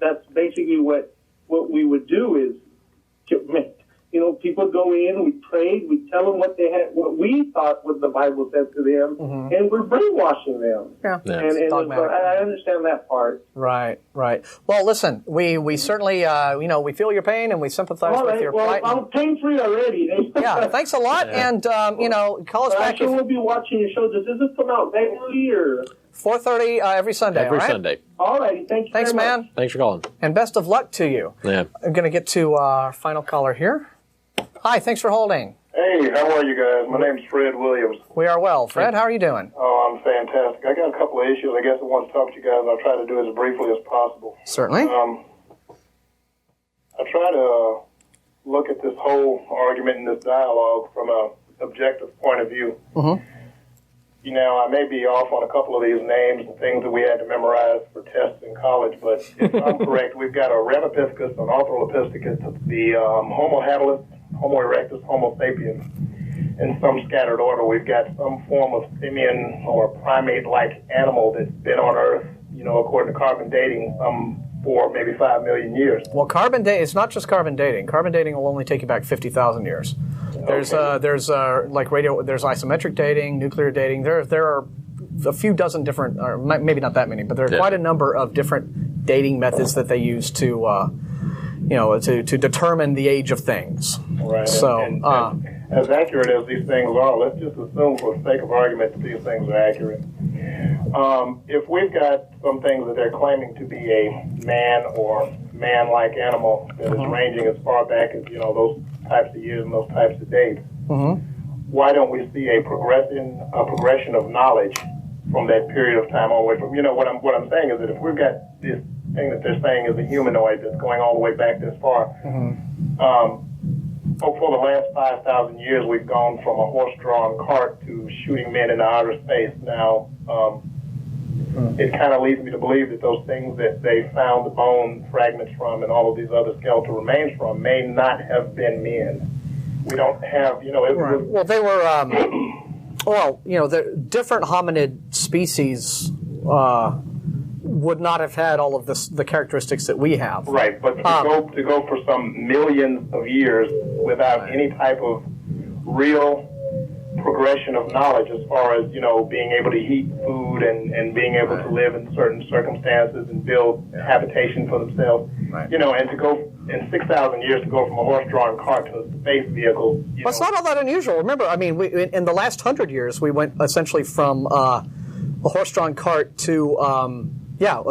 S9: That's basically what we would do is, people go in, we prayed, we tell them what we thought what the Bible said to them, and we're brainwashing them.
S1: Yeah.
S9: And so I understand that part.
S1: Right. Well, listen, we certainly, we feel your pain and we sympathize with your plight.
S9: I'm pain-free already.
S1: Yeah, thanks a lot, and, call us back.
S9: I will be watching your show. Does this come out regularly or?
S1: 4:30 every Sunday.
S8: Every Sunday.
S9: All right. Thanks,
S1: man.
S8: Thanks for calling.
S1: And best of luck to you.
S8: Yeah.
S1: I'm going to get to our final caller here. Hi, thanks for holding.
S10: Hey, how are you guys? My name's Fred Williams.
S1: We are well. Fred, how are you doing?
S10: Oh, I'm fantastic. I got a couple of issues I guess I want to talk to you guys. I'll try to do it as briefly as possible.
S1: Certainly.
S10: I try to look at this whole argument and this dialogue from an objective point of view.
S1: Mm-hmm.
S10: You know, I may be off on a couple of these names and things that we had to memorize for tests in college, but if I'm correct, we've got a Ramapithecus, an Australopithecus, the Homo habilis, Homo erectus, Homo sapiens. In some scattered order, we've got some form of simian or primate-like animal that's been on Earth, you know, according to carbon dating, 4, maybe 5 million years.
S1: Well, carbon dating, it's not just carbon dating. Carbon dating will only take you back 50,000 years. There's there's isometric dating, nuclear dating. There are a few dozen different, or maybe not that many, but there are quite a number of different dating methods that they use to to determine the age of things.
S10: Right.
S1: So,
S10: and as accurate as these things are, let's just assume for the sake of argument that these things are accurate. If we've got some things that they're claiming to be a man or man-like animal that is ranging as far back as, you know, those types of years and those types of dates, why don't we see a progression of knowledge from that period of time all the way from, you know, what I'm saying is that if we've got this thing that they're saying is a humanoid that's going all the way back this far, for the last 5,000 years, we've gone from a horse-drawn cart to shooting men into outer space. Now, it kind of leads me to believe that those things that they found the bone fragments from and all of these other skeletal remains from may not have been men. We don't have, you know...
S1: Well, they were... the different hominid species... would not have had all of the characteristics that we have.
S10: Right, but to go for some millions of years without any type of real progression of knowledge as far as, you know, being able to heat food and being able to live in certain circumstances and build habitation for themselves, you know, and to go in 6,000 years to go from a horse-drawn cart to a space vehicle.
S1: Well, it's not all that unusual. Remember, I mean, in the last 100 years, we went essentially from a horse-drawn cart to...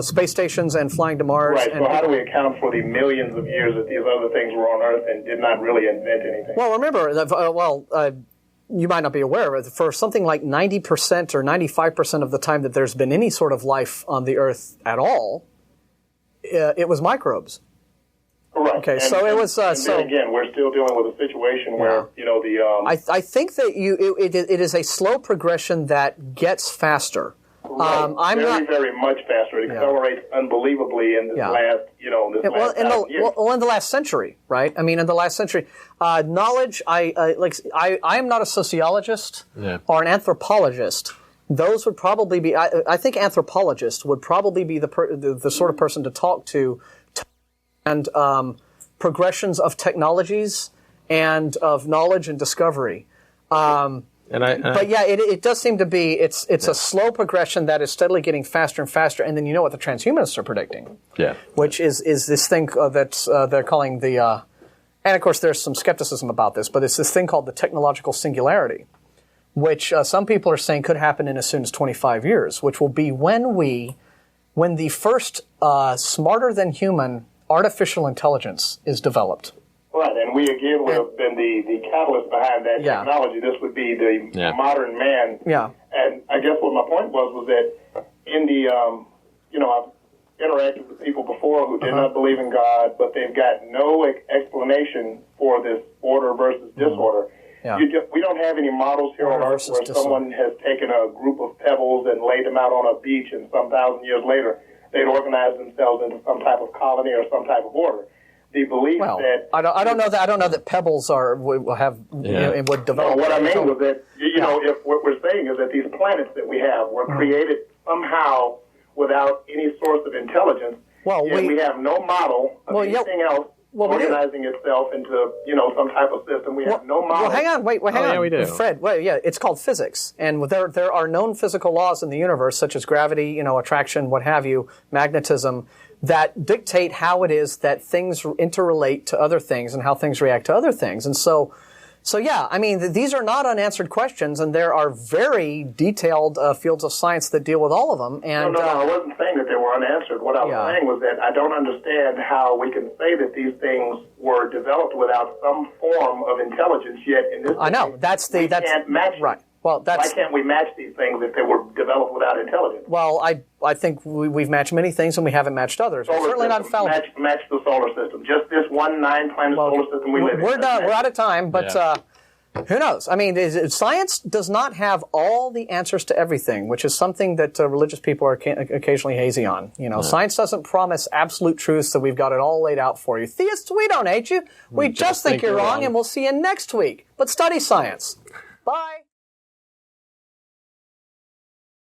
S1: space stations and flying to Mars.
S10: Right, so how do we account for the millions of years that these other things were on Earth and did not really invent anything?
S1: Well, remember, you might not be aware, but for something like 90% or 95% of the time that there's been any sort of life on the Earth at all, it was microbes.
S10: Right.
S1: Okay, so it was...
S10: then again, we're still dealing with a situation where, you know, the...
S1: I think that it is a slow progression that gets faster.
S10: Right. Very much faster. It accelerates unbelievably in this last,
S1: in the last century, right? I mean, in the last century, knowledge. I am not a sociologist or an anthropologist. Those would probably be. I think anthropologist would probably be the sort of person to talk to, and progressions of technologies and of knowledge and discovery. It does seem to be it's a slow progression that is steadily getting faster and faster, and then you know what the transhumanists are predicting, which is this thing that they're calling the, and of course there's some skepticism about this, but it's this thing called the technological singularity, which some people are saying could happen in as soon as 25 years, which will be when the first smarter than human artificial intelligence is developed.
S10: Right, and we again would have been the catalyst behind that technology. This would be the modern man.
S1: Yeah.
S10: And I guess what my point was that in the, I've interacted with people before who did not believe in God, but they've got no explanation for this order versus disorder.
S1: Yeah.
S10: We don't have any models here on Earth where someone has taken a group of pebbles and laid them out on a beach, and some 1,000 years later they'd organize themselves into some type of colony or some type of order. The belief that
S1: I don't know that pebbles would develop.
S10: No, what I mean was that if what we're saying is that these planets that we have were created somehow without any source of intelligence.
S1: Well,
S10: we have no model of anything else organizing itself into some type of system. We have no model.
S1: Well, hang on, hang on.
S8: Yeah, we do.
S1: Fred, it's called physics, and there are known physical laws in the universe, such as gravity, attraction, what have you, magnetism, that dictate how it is that things interrelate to other things and how things react to other things. And so, So yeah, I mean, these are not unanswered questions, and there are very detailed fields of science that deal with all of them. And
S10: no, I wasn't saying that they were unanswered. What I was saying was that I don't understand how we can say that these things were developed without some form of intelligence. Yet in this,
S1: I know
S10: we can't match
S1: right. Well,
S10: why can't we match these things if they were developed without intelligence?
S1: Well, I think we've matched many things and we haven't matched others. We're certainly not infallible.
S10: Match the solar system. Just this one 9-planet solar system we live in.
S1: We're done. We're out of time, but who knows? I mean, science does not have all the answers to everything, which is something that religious people are occasionally hazy on. You know, science doesn't promise absolute truths that we've got it all laid out for you. Theists, we don't hate you. We just think you're wrong, and we'll see you next week. But study science. Bye.